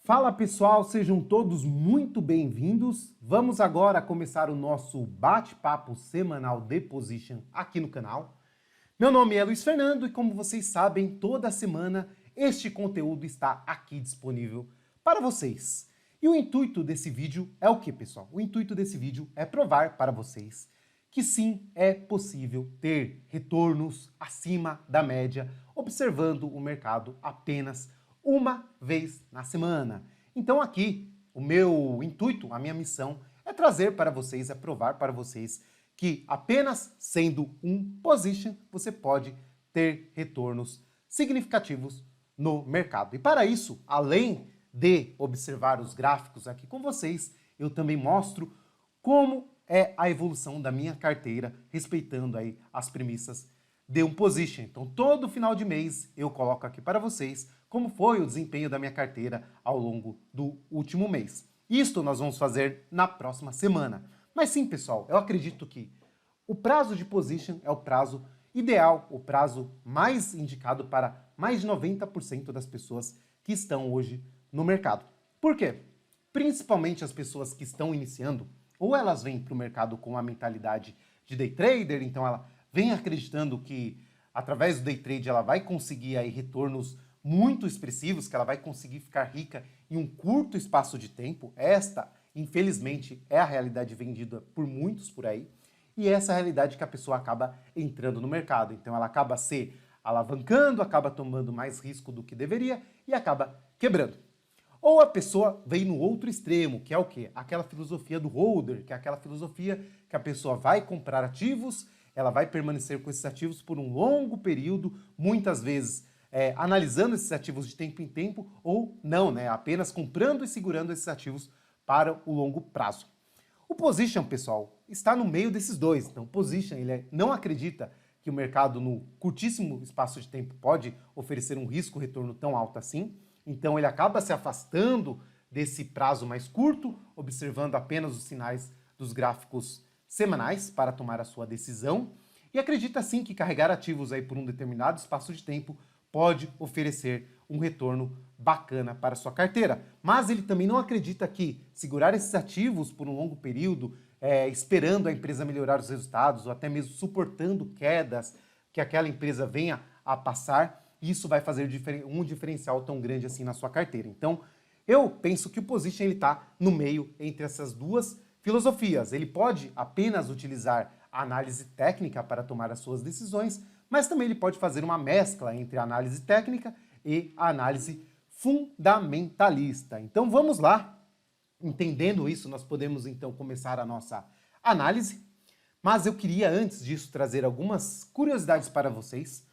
Fala pessoal, sejam todos muito bem-vindos. Vamos agora começar o nosso bate-papo semanal de Position aqui no canal. Meu nome é Luiz Fernando e como vocês sabem, toda semana este conteúdo está aqui disponível para vocês. E o intuito desse vídeo é o que, pessoal? O intuito desse vídeo é provar para vocês que sim, é possível ter retornos acima da média, observando o mercado apenas uma vez na semana. Então aqui, o meu intuito, a minha missão, é trazer para vocês, é provar para vocês que apenas sendo um position, você pode ter retornos significativos no mercado. E para isso, além de observar os gráficos aqui com vocês, eu também mostro como é a evolução da minha carteira, respeitando aí as premissas de um position. Então, todo final de mês eu coloco aqui para vocês como foi o desempenho da minha carteira ao longo do último mês. Isto nós vamos fazer na próxima semana. Mas sim, pessoal, eu acredito que o prazo de position é o prazo ideal, o prazo mais indicado para mais de 90% das pessoas que estão hoje no mercado. Por quê? Principalmente as pessoas que estão iniciando, ou elas vêm para o mercado com a mentalidade de day trader, então ela vem acreditando que através do day trade ela vai conseguir aí retornos muito expressivos, que ela vai conseguir ficar rica em um curto espaço de tempo. Esta, infelizmente, é a realidade vendida por muitos por aí, e essa é a realidade que a pessoa acaba entrando no mercado. Então ela acaba se alavancando, acaba tomando mais risco do que deveria e acaba quebrando. Ou a pessoa vem no outro extremo, que é o quê? Aquela filosofia do holder, que é aquela filosofia que a pessoa vai comprar ativos, ela vai permanecer com esses ativos por um longo período, muitas vezes analisando esses ativos de tempo em tempo, ou não, né? Apenas comprando e segurando esses ativos para o longo prazo. O position, pessoal, está no meio desses dois. Então, o position, ele não acredita que o mercado no curtíssimo espaço de tempo pode oferecer um risco-retorno tão alto assim. Então ele acaba se afastando desse prazo mais curto, observando apenas os sinais dos gráficos semanais para tomar a sua decisão e acredita sim que carregar ativos aí por um determinado espaço de tempo pode oferecer um retorno bacana para a sua carteira. Mas ele também não acredita que segurar esses ativos por um longo período, esperando a empresa melhorar os resultados ou até mesmo suportando quedas que aquela empresa venha a passar, isso vai fazer um diferencial tão grande assim na sua carteira. Então, eu penso que o position está no meio entre essas duas filosofias. Ele pode apenas utilizar a análise técnica para tomar as suas decisões, mas também ele pode fazer uma mescla entre a análise técnica e a análise fundamentalista. Então, vamos lá. Entendendo isso, nós podemos então começar a nossa análise. Mas eu queria, antes disso, trazer algumas curiosidades para vocês.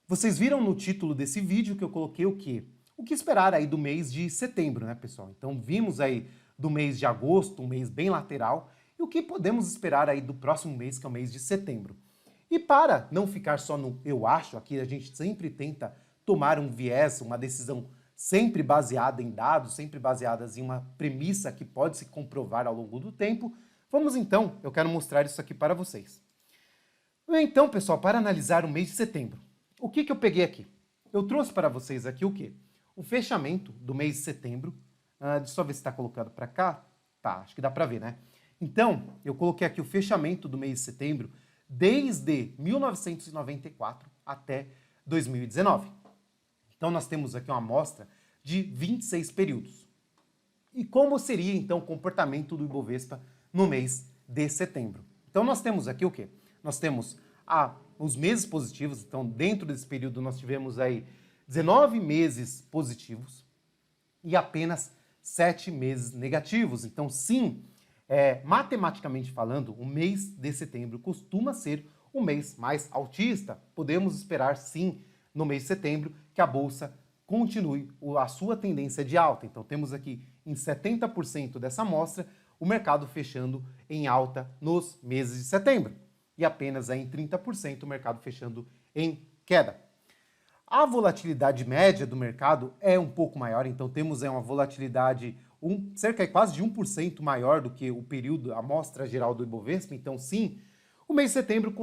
Vocês viram no título desse vídeo que eu coloquei o quê? O que esperar aí do mês de setembro, né, pessoal? Então vimos aí do mês de agosto, um mês bem lateral, e o que podemos esperar aí do próximo mês, que é o mês de setembro. E para não ficar só no eu acho, aqui a gente sempre tenta tomar um viés, uma decisão sempre baseada em dados, sempre baseadas em uma premissa que pode se comprovar ao longo do tempo. Vamos então, eu quero mostrar isso aqui para vocês. Então, pessoal, para analisar o mês de setembro, o que eu peguei aqui? Eu trouxe para vocês aqui o quê? O fechamento do mês de setembro. Deixa eu só ver se está colocado para cá. Tá, acho que dá para ver, né? Então, eu coloquei aqui o fechamento do mês de setembro desde 1994 até 2019. Então, nós temos aqui uma amostra de 26 períodos. E como seria, então, o comportamento do Ibovespa no mês de setembro? Então, nós temos aqui o quê? Nós temos os meses positivos, então dentro desse período nós tivemos aí 19 meses positivos e apenas 7 meses negativos. Então sim, matematicamente falando, o mês de setembro costuma ser o mês mais altista. Podemos esperar sim, no mês de setembro, que a Bolsa continue a sua tendência de alta. Então temos aqui em 70% dessa amostra o mercado fechando em alta nos meses de setembro. E apenas em 30% o mercado fechando em queda. A volatilidade média do mercado é um pouco maior, então temos uma volatilidade cerca de quase de 1% maior do que o período, a amostra geral do Ibovespa. Então sim, o mês de setembro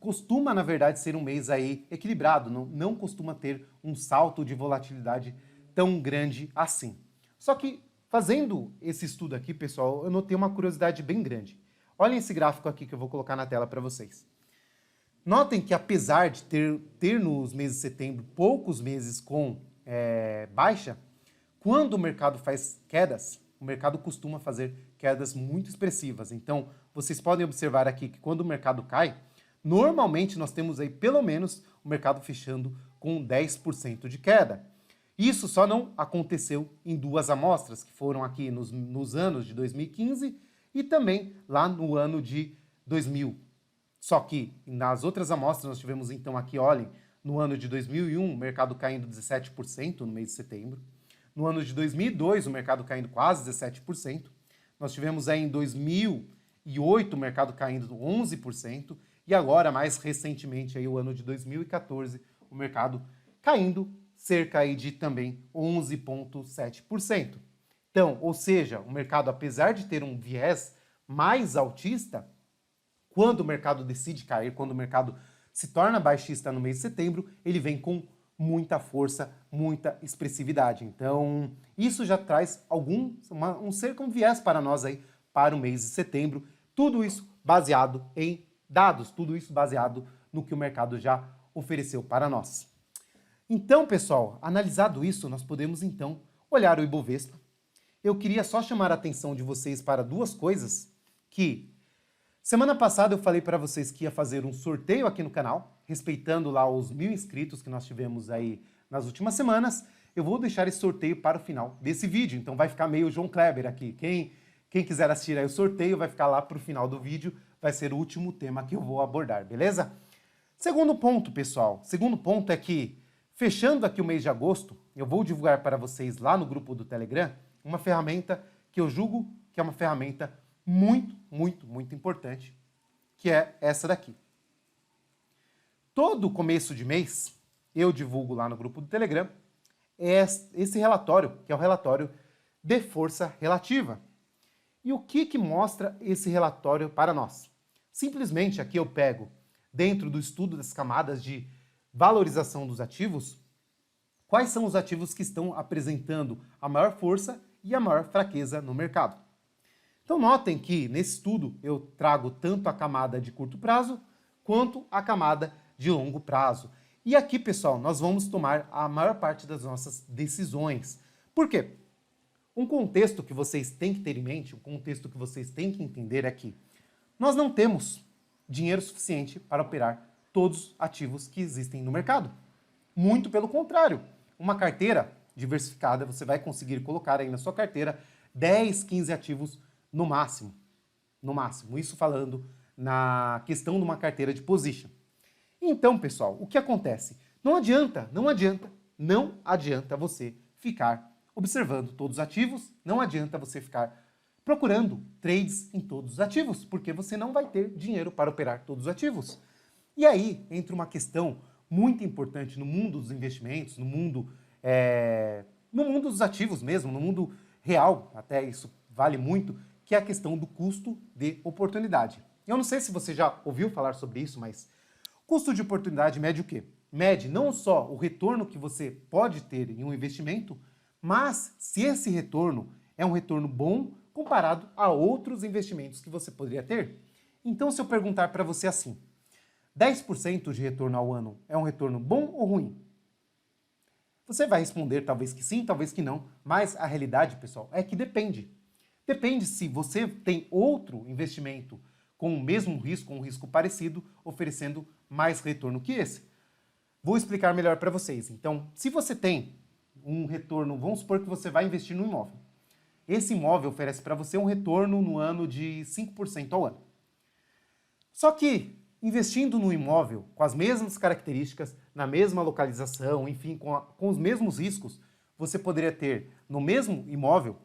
costuma, na verdade, ser um mês aí equilibrado, não costuma ter um salto de volatilidade tão grande assim. Só que fazendo esse estudo aqui, pessoal, eu notei uma curiosidade bem grande. Olhem esse gráfico aqui que eu vou colocar na tela para vocês. Notem que apesar de ter nos meses de setembro poucos meses com baixa, quando o mercado faz quedas, o mercado costuma fazer quedas muito expressivas. Então, vocês podem observar aqui que quando o mercado cai, normalmente nós temos aí pelo menos o mercado fechando com 10% de queda. Isso só não aconteceu em duas amostras, que foram aqui nos anos de 2015 e também lá no ano de 2000. Só que nas outras amostras nós tivemos então aqui, olhem, no ano de 2001 o mercado caindo 17% no mês de setembro. No ano de 2002 o mercado caindo quase 17%. Nós tivemos aí em 2008 o mercado caindo 11%. E agora, mais recentemente, aí, o ano de 2014, o mercado caindo cerca aí de também 11,7%. Então, ou seja, o mercado, apesar de ter um viés mais altista, quando o mercado decide cair, quando o mercado se torna baixista no mês de setembro, ele vem com muita força, muita expressividade. Então, isso já traz um viés para nós aí, para o mês de setembro. Tudo isso baseado em dados, tudo isso baseado no que o mercado já ofereceu para nós. Então, pessoal, analisado isso, nós podemos então olhar o Ibovespa. Eu queria só chamar a atenção de vocês para duas coisas que semana passada eu falei para vocês que ia fazer um sorteio aqui no canal, respeitando lá os 1000 inscritos que nós tivemos aí nas últimas semanas. Eu vou deixar esse sorteio para o final desse vídeo, então vai ficar meio João Kleber aqui. Quem quiser assistir aí o sorteio vai ficar lá para o final do vídeo, vai ser o último tema que eu vou abordar, beleza? Segundo ponto, pessoal, segundo ponto é que, fechando aqui o mês de agosto, eu vou divulgar para vocês lá no grupo do Telegram uma ferramenta que eu julgo que é uma ferramenta muito, muito, muito importante, que é essa daqui. Todo começo de mês, eu divulgo lá no grupo do Telegram esse relatório, que é o relatório de força relativa. E o que mostra esse relatório para nós? Simplesmente aqui eu pego, dentro do estudo das camadas de valorização dos ativos, quais são os ativos que estão apresentando a maior força e a maior fraqueza no mercado. Então notem que nesse estudo eu trago tanto a camada de curto prazo quanto a camada de longo prazo. E aqui, pessoal, nós vamos tomar a maior parte das nossas decisões. Por quê? Um contexto que vocês têm que ter em mente, um contexto que vocês têm que entender é que nós não temos dinheiro suficiente para operar todos os ativos que existem no mercado. Muito pelo contrário, uma carteira diversificada, você vai conseguir colocar aí na sua carteira 10, 15 ativos no máximo. No máximo, isso falando na questão de uma carteira de position. Então, pessoal, o que acontece? Não adianta você ficar observando todos os ativos, não adianta você ficar procurando trades em todos os ativos, porque você não vai ter dinheiro para operar todos os ativos. E aí entra uma questão muito importante no mundo dos investimentos, no mundo dos ativos mesmo, no mundo real, até isso vale muito, que é a questão do custo de oportunidade. Eu não sei se você já ouviu falar sobre isso, mas custo de oportunidade mede o quê? Mede não só o retorno que você pode ter em um investimento, mas se esse retorno é um retorno bom comparado a outros investimentos que você poderia ter. Então, se eu perguntar para você assim, 10% de retorno ao ano é um retorno bom ou ruim? Você vai responder talvez que sim, talvez que não, mas a realidade, pessoal, é que depende. Depende se você tem outro investimento com o mesmo risco, um risco parecido, oferecendo mais retorno que esse. Vou explicar melhor para vocês. Então, se você tem um retorno, vamos supor que você vai investir no imóvel. Esse imóvel oferece para você um retorno no ano de 5% ao ano. Só que, investindo no imóvel com as mesmas características, na mesma localização, enfim, com os mesmos riscos, você poderia ter no mesmo imóvel,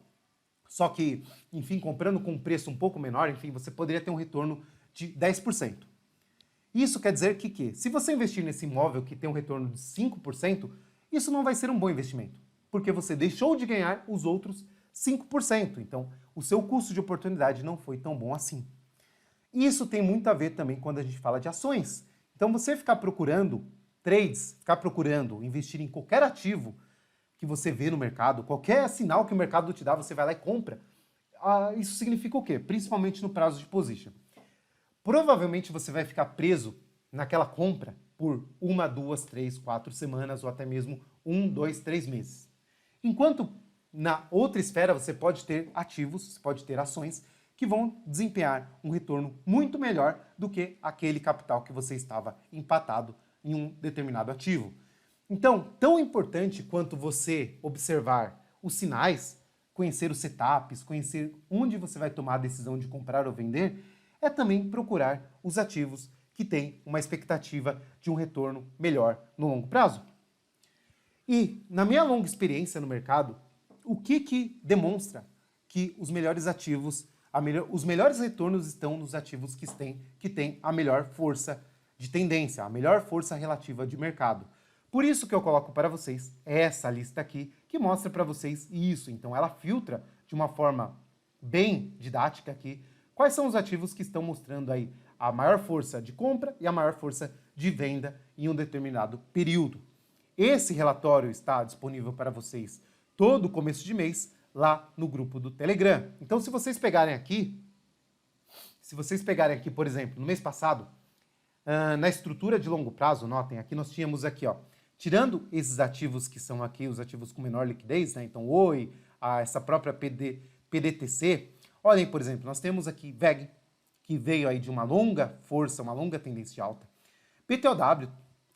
só que, enfim, comprando com um preço um pouco menor, enfim, você poderia ter um retorno de 10%. Isso quer dizer que se você investir nesse imóvel que tem um retorno de 5%, isso não vai ser um bom investimento, porque você deixou de ganhar os outros 5%. Então, o seu custo de oportunidade não foi tão bom assim. Isso tem muito a ver também quando a gente fala de ações. Então, você ficar procurando trades, ficar procurando investir em qualquer ativo que você vê no mercado, qualquer sinal que o mercado te dá, você vai lá e compra. Isso significa o quê? Principalmente no prazo de position. Provavelmente você vai ficar preso naquela compra por 1, 2, 3, 4 semanas ou até mesmo 1, 2, 3 meses. Enquanto na outra esfera você pode ter ativos, você pode ter ações que vão desempenhar um retorno muito melhor do que aquele capital que você estava empatado em um determinado ativo. Então, tão importante quanto você observar os sinais, conhecer os setups, conhecer onde você vai tomar a decisão de comprar ou vender, é também procurar os ativos que têm uma expectativa de um retorno melhor no longo prazo. E, na minha longa experiência no mercado, o que demonstra que os melhores ativos, os melhores retornos estão nos ativos que têm a melhor força de tendência, a melhor força relativa de mercado. Por isso que eu coloco para vocês essa lista aqui, que mostra para vocês isso. Então ela filtra de uma forma bem didática aqui quais são os ativos que estão mostrando aí a maior força de compra e a maior força de venda em um determinado período. Esse relatório está disponível para vocês todo começo de mês lá no grupo do Telegram. Então se vocês pegarem aqui, por exemplo, no mês passado, na estrutura de longo prazo, notem, aqui nós tínhamos aqui, ó, tirando esses ativos que são aqui os ativos com menor liquidez, né? Então Oi, essa própria PDTC, olhem, por exemplo, nós temos aqui VEG, que veio aí de uma longa força, uma longa tendência alta. PTOW,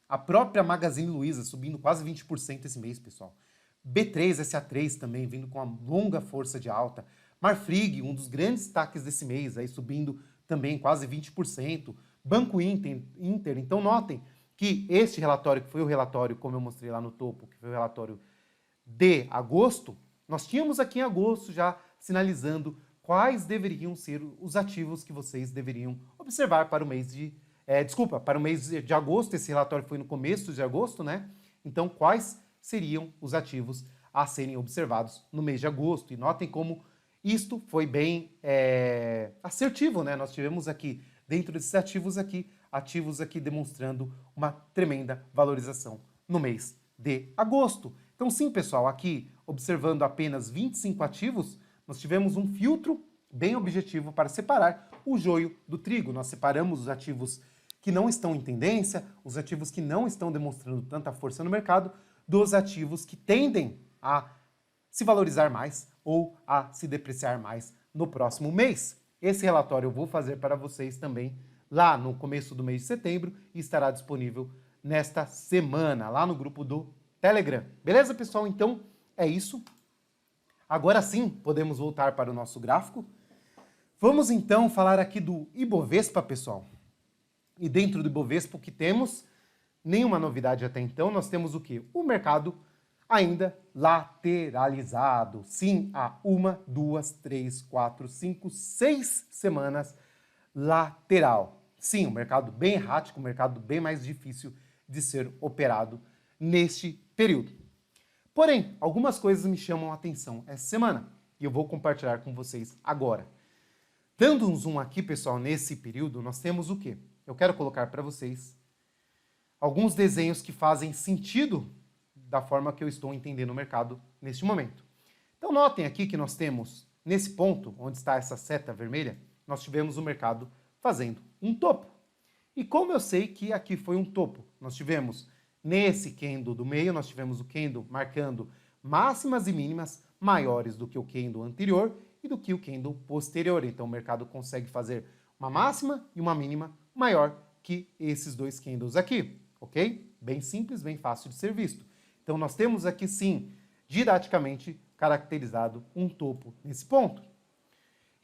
a própria Magazine Luiza subindo quase 20% esse mês, pessoal. B3, SA3 também vindo com uma longa força de alta. Marfrig, um dos grandes destaques desse mês, aí subindo também quase 20%. Banco Inter, então notem que este relatório, que foi o relatório, como eu mostrei lá no topo, que foi o relatório de agosto, nós tínhamos aqui em agosto já sinalizando quais deveriam ser os ativos que vocês deveriam observar para o mês para o mês de agosto. Esse relatório foi no começo de agosto, né? Então, quais seriam os ativos a serem observados no mês de agosto? E notem como isto foi bem assertivo, né? Nós tivemos aqui, dentro desses ativos aqui demonstrando uma tremenda valorização no mês de agosto. Então sim, pessoal, aqui observando apenas 25 ativos, nós tivemos um filtro bem objetivo para separar o joio do trigo. Nós separamos os ativos que não estão em tendência, os ativos que não estão demonstrando tanta força no mercado, dos ativos que tendem a se valorizar mais ou a se depreciar mais no próximo mês. Esse relatório eu vou fazer para vocês também lá no começo do mês de setembro e estará disponível nesta semana, lá no grupo do Telegram. Beleza, pessoal? Então, é isso. Agora sim, podemos voltar para o nosso gráfico. Vamos então falar aqui do Ibovespa, pessoal. E dentro do Ibovespa, o que temos? Nenhuma novidade até então. Nós temos o quê? O mercado ainda lateralizado. Sim, há 1, 2, 3, 4, 5, 6 semanas lateral. Sim, um mercado bem errático, um mercado bem mais difícil de ser operado neste período. Porém, algumas coisas me chamam a atenção essa semana e eu vou compartilhar com vocês agora. Dando um zoom aqui, pessoal, nesse período, nós temos o quê? Eu quero colocar para vocês alguns desenhos que fazem sentido da forma que eu estou entendendo o mercado neste momento. Então, notem aqui que nós temos, nesse ponto, onde está essa seta vermelha, nós tivemos o mercado fazendo um topo. E como eu sei que aqui foi um topo? Nós tivemos nesse candle do meio, nós tivemos o candle marcando máximas e mínimas maiores do que o candle anterior e do que o candle posterior. Então o mercado consegue fazer uma máxima e uma mínima maior que esses dois candles aqui, ok? Bem simples, bem fácil de ser visto. Então nós temos aqui sim, didaticamente caracterizado um topo nesse ponto.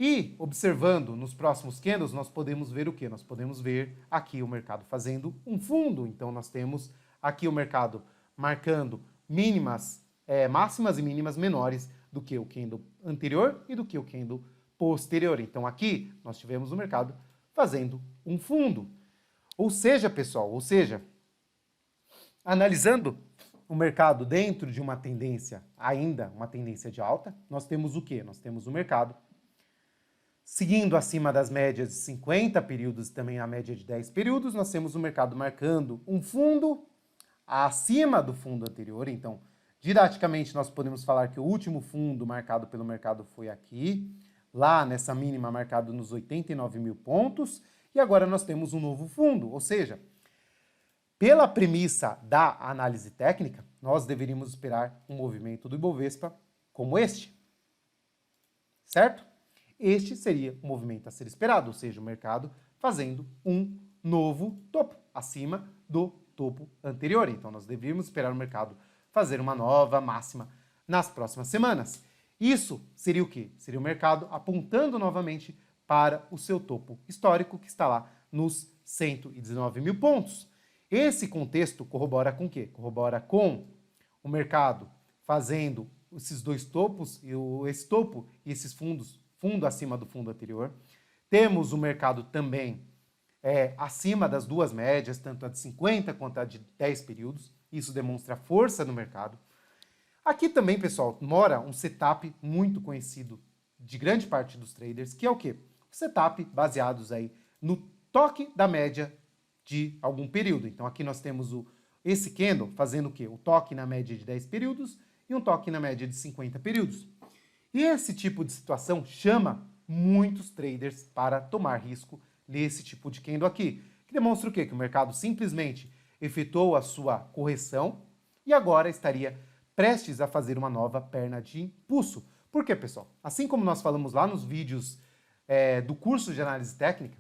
E, observando nos próximos candles, nós podemos ver o quê? Nós podemos ver aqui o mercado fazendo um fundo. Então, nós temos aqui o mercado marcando máximas e mínimas menores do que o candle anterior e do que o candle posterior. Então, aqui nós tivemos o mercado fazendo um fundo. Ou seja, pessoal, analisando o mercado dentro de uma tendência, ainda uma tendência de alta, nós temos o quê? Nós temos o mercado seguindo acima das médias de 50 períodos e também a média de 10 períodos, nós temos o mercado marcando um fundo acima do fundo anterior, então Didaticamente, nós podemos falar que o último fundo marcado pelo mercado foi aqui, lá nessa mínima marcado nos 89 mil pontos, e agora nós temos um novo fundo, ou seja, pela premissa da análise técnica, nós deveríamos esperar um movimento do Ibovespa como este, certo? Este seria o movimento a ser esperado, ou seja, o mercado fazendo um novo topo, acima do topo anterior. Então, nós deveríamos esperar o mercado fazer uma nova máxima nas próximas semanas. Isso seria o quê? Seria o mercado apontando novamente para o seu topo histórico, que está lá nos 119 mil pontos. Esse contexto corrobora com o quê? Corrobora com o mercado fazendo esses dois topos, esse topo e esses fundos, fundo acima do fundo anterior. Temos o mercado também acima das duas médias, tanto a de 50 quanto a de 10 períodos. Isso demonstra força no mercado. Aqui também, pessoal, mora um setup muito conhecido de grande parte dos traders, que é o quê? O setup baseados aí no toque da média de algum período. Então aqui nós temos esse candle fazendo o quê? O toque na média de 10 períodos e um toque na média de 50 períodos. E esse tipo de situação chama muitos traders para tomar risco nesse tipo de candle aqui, que demonstra o quê? Que o mercado simplesmente efetuou a sua correção e agora estaria prestes a fazer uma nova perna de impulso. Por quê, pessoal? Assim como nós falamos lá nos vídeos do curso de análise técnica,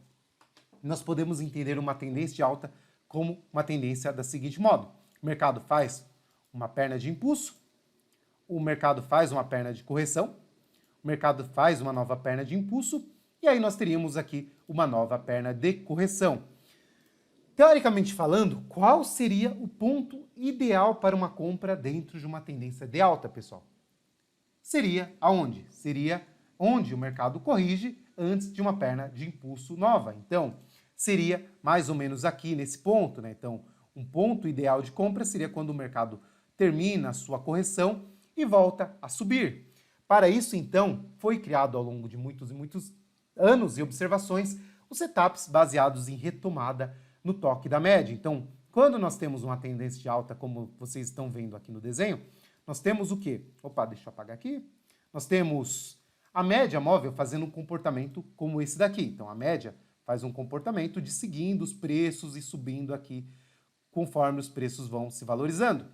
nós podemos entender uma tendência de alta como uma tendência da seguinte modo. O mercado faz uma perna de impulso, o mercado faz uma perna de correção, o mercado faz uma nova perna de impulso, e aí nós teríamos aqui uma nova perna de correção. Teoricamente falando, qual seria o ponto ideal para uma compra dentro de uma tendência de alta, pessoal? Seria aonde? Seria onde o mercado corrige antes de uma perna de impulso nova. Então, seria mais ou menos aqui nesse ponto, né? Então, um ponto ideal de compra seria quando o mercado termina a sua correção e volta a subir. Para isso, então, foi criado ao longo de muitos e muitos anos e observações os setups baseados em retomada no toque da média. Então, quando nós temos uma tendência de alta, como vocês estão vendo aqui no desenho, nós temos o quê? Opa, deixa eu apagar aqui. Nós temos a média móvel fazendo um comportamento como esse daqui. Então, a média faz um comportamento de seguindo os preços e subindo aqui conforme os preços vão se valorizando.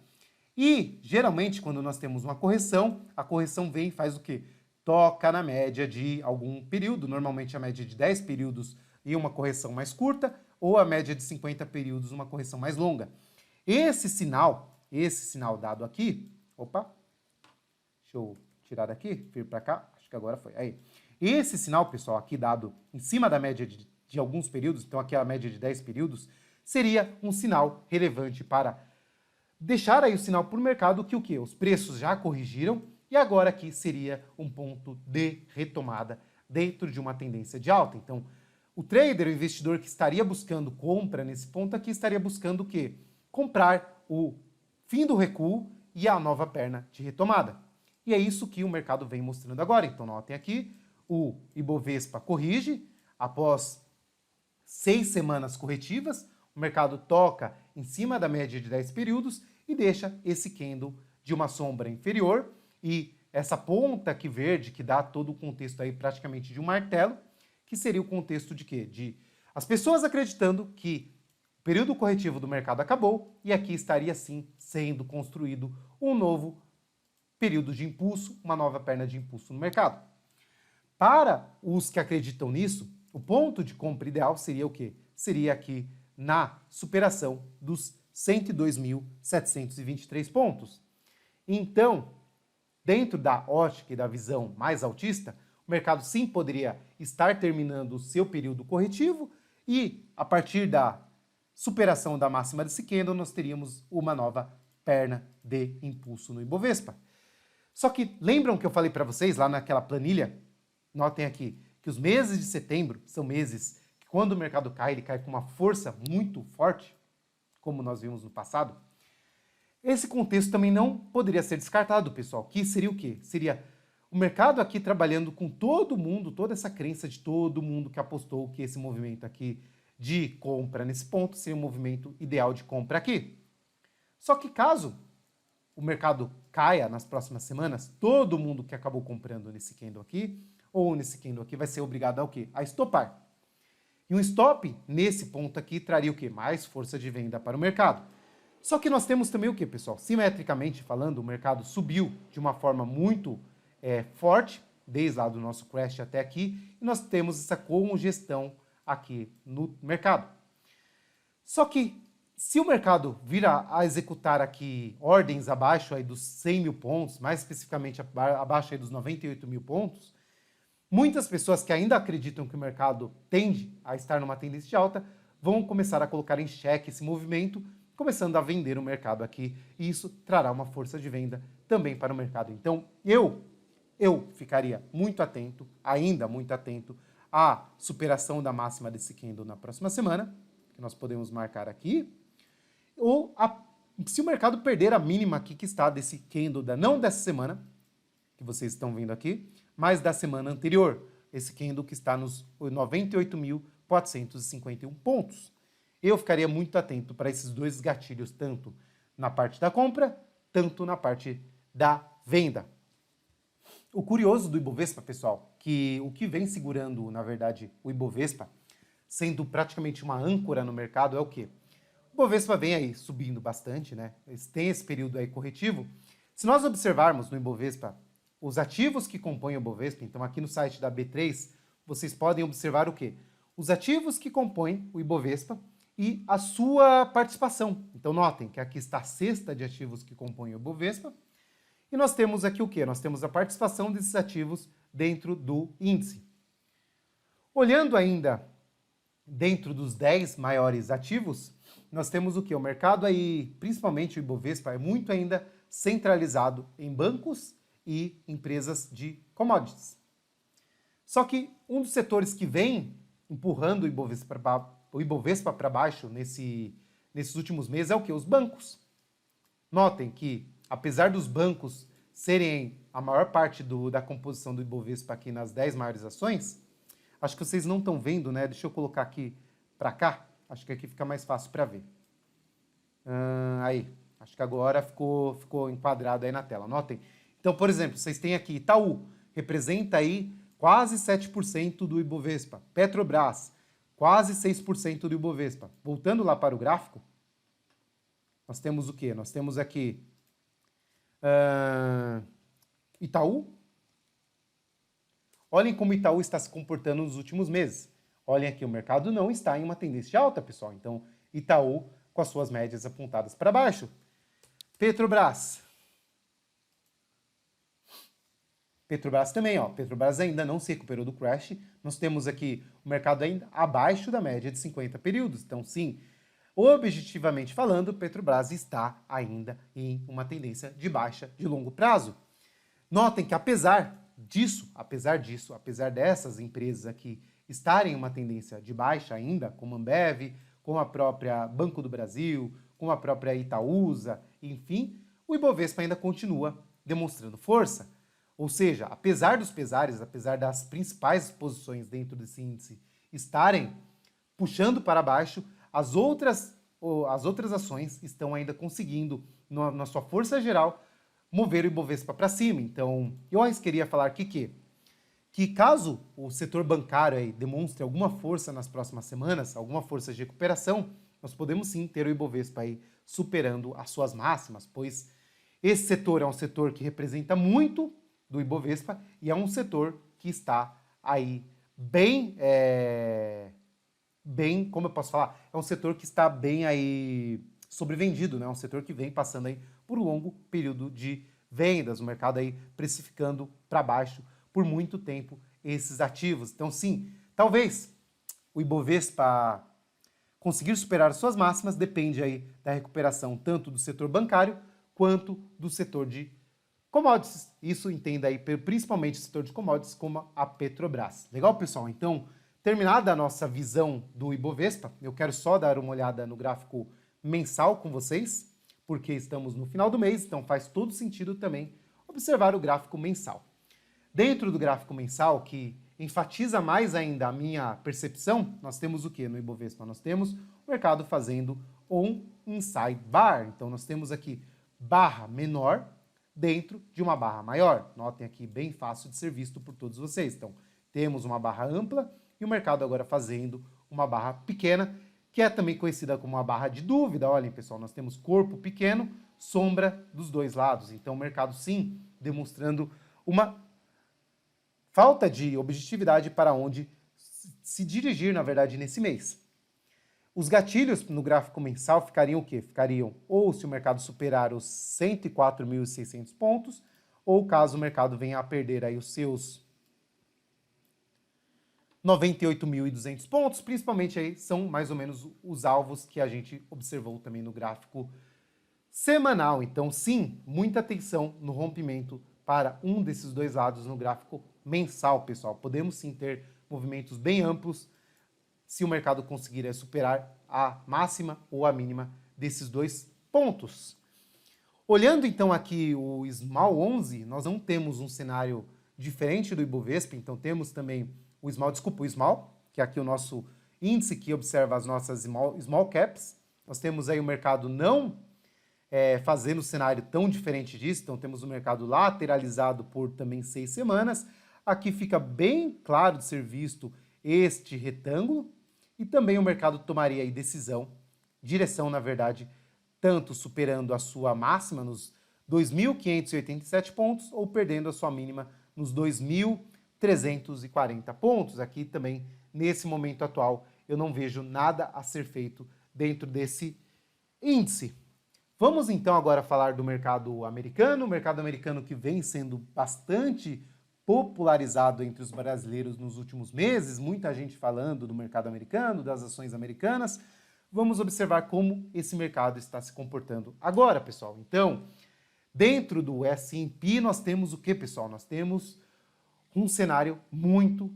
E, geralmente, quando nós temos uma correção, a correção vem e faz o quê? Toca na média de algum período, normalmente a média de 10 períodos e uma correção mais curta, ou a média de 50 períodos, uma correção mais longa. Esse sinal dado aqui, opa, deixa eu tirar daqui, vir para cá, acho que agora foi, aí. Esse sinal, pessoal, aqui dado em cima da média de alguns períodos, então aqui é a média de 10 períodos, seria um sinal relevante para deixar aí o sinal para o mercado que o quê? Os preços já corrigiram e agora aqui seria um ponto de retomada dentro de uma tendência de alta. Então, o trader, o investidor que estaria buscando compra nesse ponto aqui, estaria buscando o quê? Comprar o fim do recuo e a nova perna de retomada. E é isso que o mercado vem mostrando agora. Então, notem aqui, o Ibovespa corrige após 6 semanas corretivas, o mercado toca em cima da média de 10 períodos e deixa esse candle de uma sombra inferior e essa ponta aqui verde que dá todo o contexto aí praticamente de um martelo, que seria o contexto de quê? De as pessoas acreditando que o período corretivo do mercado acabou e aqui estaria sim sendo construído um novo período de impulso, uma nova perna de impulso no mercado. Para os que acreditam nisso, o ponto de compra ideal seria o quê? Seria aqui na superação dos 102.723 pontos. Então, dentro da ótica e da visão mais altista, o mercado sim poderia estar terminando o seu período corretivo e, a partir da superação da máxima desse candle, nós teríamos uma nova perna de impulso no Ibovespa. Só que lembram que eu falei para vocês lá naquela planilha? Notem aqui que os meses de setembro são meses que quando o mercado cai, ele cai com uma força muito forte, como nós vimos no passado. Esse contexto também não poderia ser descartado, pessoal, que seria o quê? Seria o mercado aqui trabalhando com todo mundo, toda essa crença de todo mundo que apostou que esse movimento aqui de compra nesse ponto seria um movimento ideal de compra aqui. Só que caso o mercado caia nas próximas semanas, todo mundo que acabou comprando nesse candle aqui, ou nesse candle aqui, vai ser obrigado a o quê? A estopar. E um stop, nesse ponto aqui, traria o quê? Mais força de venda para o mercado. Só que nós temos também o quê, pessoal? Simetricamente falando, o mercado subiu de uma forma muito forte, desde lá do nosso crash até aqui, e nós temos essa congestão aqui no mercado. Só que, se o mercado vir a executar aqui ordens abaixo aí dos 100 mil pontos, mais especificamente abaixo aí dos 98 mil pontos, muitas pessoas que ainda acreditam que o mercado tende a estar numa tendência de alta vão começar a colocar em xeque esse movimento, começando a vender o mercado aqui, e isso trará uma força de venda também para o mercado. Então, eu ficaria muito atento, ainda muito atento, à superação da máxima desse candle na próxima semana, que nós podemos marcar aqui, ou se o mercado perder a mínima aqui que está desse candle, não dessa semana, que vocês estão vendo aqui, mas da semana anterior, esse candle que está nos 98.451 pontos. Eu ficaria muito atento para esses dois gatilhos, tanto na parte da compra, tanto na parte da venda. O curioso do Ibovespa, pessoal, que o que vem segurando, na verdade, o Ibovespa, sendo praticamente uma âncora no mercado, é o quê? O Ibovespa vem aí subindo bastante, né? Tem esse período aí corretivo. Se nós observarmos no Ibovespa os ativos que compõem o Ibovespa, então aqui no site da B3, vocês podem observar o quê? Os ativos que compõem o Ibovespa e a sua participação. Então notem que aqui está a cesta de ativos que compõem o Ibovespa, e nós temos aqui o quê? Nós temos a participação desses ativos dentro do índice. Olhando ainda dentro dos 10 maiores ativos, nós temos o quê? O mercado aí, principalmente o Ibovespa, é muito ainda centralizado em bancos e empresas de commodities. Só que um dos setores que vem empurrando o Ibovespa para baixo nesses últimos meses é o quê? Os bancos. Notem que, apesar dos bancos serem a maior parte da composição do Ibovespa aqui nas 10 maiores ações, acho que vocês não estão vendo, né? Deixa eu colocar aqui para cá, acho que aqui fica mais fácil para ver. Aí, acho que agora ficou enquadrado aí na tela, notem. Então, por exemplo, vocês têm aqui Itaú, representa aí quase 7% do Ibovespa. Petrobras, quase 6% do Ibovespa. Voltando lá para o gráfico, nós temos o quê? Nós temos aqui Itaú. Olhem como Itaú está se comportando nos últimos meses. Olhem aqui, o mercado não está em uma tendência alta, pessoal. Então, Itaú com as suas médias apontadas para baixo. Petrobras. Petrobras também, ó. Petrobras ainda não se recuperou do crash. Nós temos aqui o mercado ainda abaixo da média de 50 períodos. Então, sim, objetivamente falando, Petrobras está ainda em uma tendência de baixa de longo prazo. Notem que apesar dessas empresas aqui estarem em uma tendência de baixa ainda, como a Ambev, como a própria Banco do Brasil, como a própria Itaúsa, enfim, o Ibovespa ainda continua demonstrando força. Ou seja, apesar dos pesares, apesar das principais posições dentro desse índice estarem puxando para baixo, as outras ações estão ainda conseguindo, na sua força geral, mover o Ibovespa para cima. Então, eu queria falar aqui que caso o setor bancário aí demonstre alguma força nas próximas semanas, alguma força de recuperação, nós podemos sim ter o Ibovespa aí superando as suas máximas, pois esse setor é um setor que representa muito do Ibovespa e é um setor que está aí bem, como eu posso falar? É um setor que está bem aí sobrevendido, né? É um setor que vem passando aí por um longo período de vendas, o mercado aí precificando para baixo por muito tempo esses ativos. Então, sim, talvez o Ibovespa conseguir superar suas máximas depende aí da recuperação tanto do setor bancário quanto do setor de commodities. Isso entenda aí principalmente o setor de commodities como a Petrobras. Legal, pessoal? Então, terminada a nossa visão do Ibovespa, eu quero só dar uma olhada no gráfico mensal com vocês, porque estamos no final do mês, então faz todo sentido também observar o gráfico mensal. Dentro do gráfico mensal, que enfatiza mais ainda a minha percepção, nós temos o que no Ibovespa? Nós temos o mercado fazendo um inside bar. Então, nós temos aqui barra menor, dentro de uma barra maior. Notem aqui, bem fácil de ser visto por todos vocês. Então, temos uma barra ampla e o mercado agora fazendo uma barra pequena, que é também conhecida como uma barra de dúvida. Olhem, pessoal, nós temos corpo pequeno, sombra dos dois lados. Então, o mercado, sim, demonstrando uma falta de objetividade para onde se dirigir, na verdade, nesse mês. Os gatilhos no gráfico mensal ficariam o quê? Ficariam ou se o mercado superar os 104.600 pontos, ou caso o mercado venha a perder aí os seus 98.200 pontos, principalmente aí são mais ou menos os alvos que a gente observou também no gráfico semanal. Então, sim, muita atenção no rompimento para um desses dois lados no gráfico mensal, pessoal. Podemos sim ter movimentos bem amplos se o mercado conseguir superar a máxima ou a mínima desses dois pontos. Olhando então aqui o Small 11, nós não temos um cenário diferente do Ibovespa, então temos também o Small, que é aqui o nosso índice que observa as nossas small caps. Nós temos aí o mercado não fazendo um cenário tão diferente disso, então temos o mercado lateralizado por também 6 semanas. Aqui fica bem claro de ser visto este retângulo, e também o mercado tomaria aí direção, na verdade, tanto superando a sua máxima nos 2.587 pontos ou perdendo a sua mínima nos 2.340 pontos. Aqui também, nesse momento atual, eu não vejo nada a ser feito dentro desse índice. Vamos então agora falar do mercado americano que vem sendo bastante popularizado entre os brasileiros nos últimos meses, muita gente falando do mercado americano, das ações americanas. Vamos observar como esse mercado está se comportando agora, pessoal. Então, dentro do S&P, nós temos o que, pessoal? Nós temos um cenário muito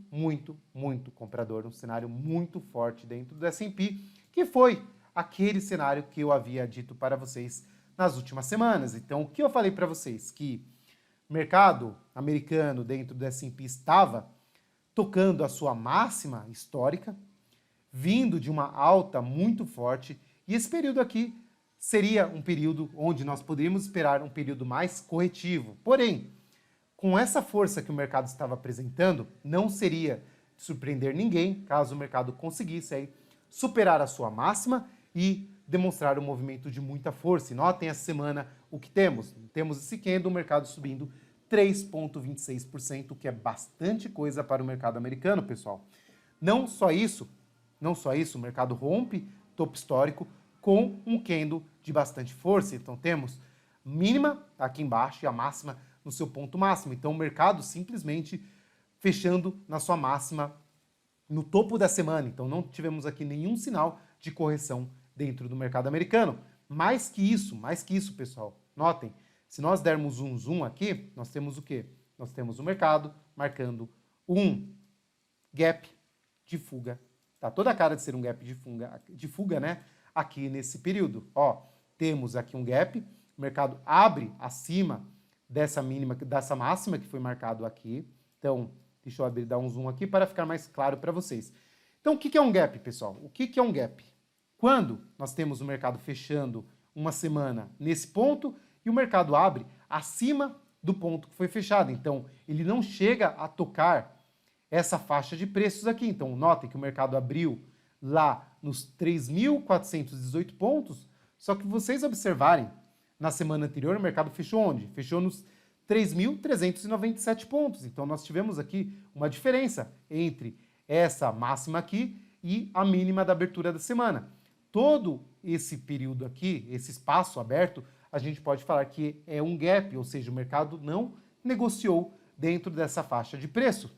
comprador, um cenário muito forte dentro do S&P, que foi aquele cenário que eu havia dito para vocês nas últimas semanas. Então, o que eu falei para vocês? Que o mercado americano dentro do S&P estava tocando a sua máxima histórica, vindo de uma alta muito forte, e esse período aqui seria um período onde nós poderíamos esperar um período mais corretivo. Porém, com essa força que o mercado estava apresentando, não seria de surpreender ninguém caso o mercado conseguisse aí superar a sua máxima e demonstrar um movimento de muita força. E notem essa semana o que temos. Temos esse candle, o mercado subindo 3,26%, o que é bastante coisa para o mercado americano, pessoal. Não só isso, o mercado rompe topo histórico com um candle de bastante força. Então temos mínima aqui embaixo e a máxima no seu ponto máximo. Então o mercado simplesmente fechando na sua máxima no topo da semana. Então não tivemos aqui nenhum sinal de correção dentro do mercado americano. Mais que isso, pessoal, notem, se nós dermos um zoom aqui, nós temos o quê? Nós temos o mercado marcando um gap de fuga. Tá toda a cara de ser um gap de fuga, né? Aqui nesse período. Ó, temos aqui um gap, o mercado abre acima dessa mínima, dessa máxima que foi marcado aqui. Então, deixa eu dar um zoom aqui para ficar mais claro para vocês. Então, o que é um gap, pessoal? O que é um gap? Quando nós temos o mercado fechando uma semana nesse ponto e o mercado abre acima do ponto que foi fechado. Então, ele não chega a tocar essa faixa de preços aqui. Então, notem que o mercado abriu lá nos 3.418 pontos, só que vocês observarem, na semana anterior o mercado fechou onde? Fechou nos 3.397 pontos. Então, nós tivemos aqui uma diferença entre essa máxima aqui e a mínima da abertura da semana. Todo esse período aqui, esse espaço aberto, a gente pode falar que é um gap, ou seja, o mercado não negociou dentro dessa faixa de preço.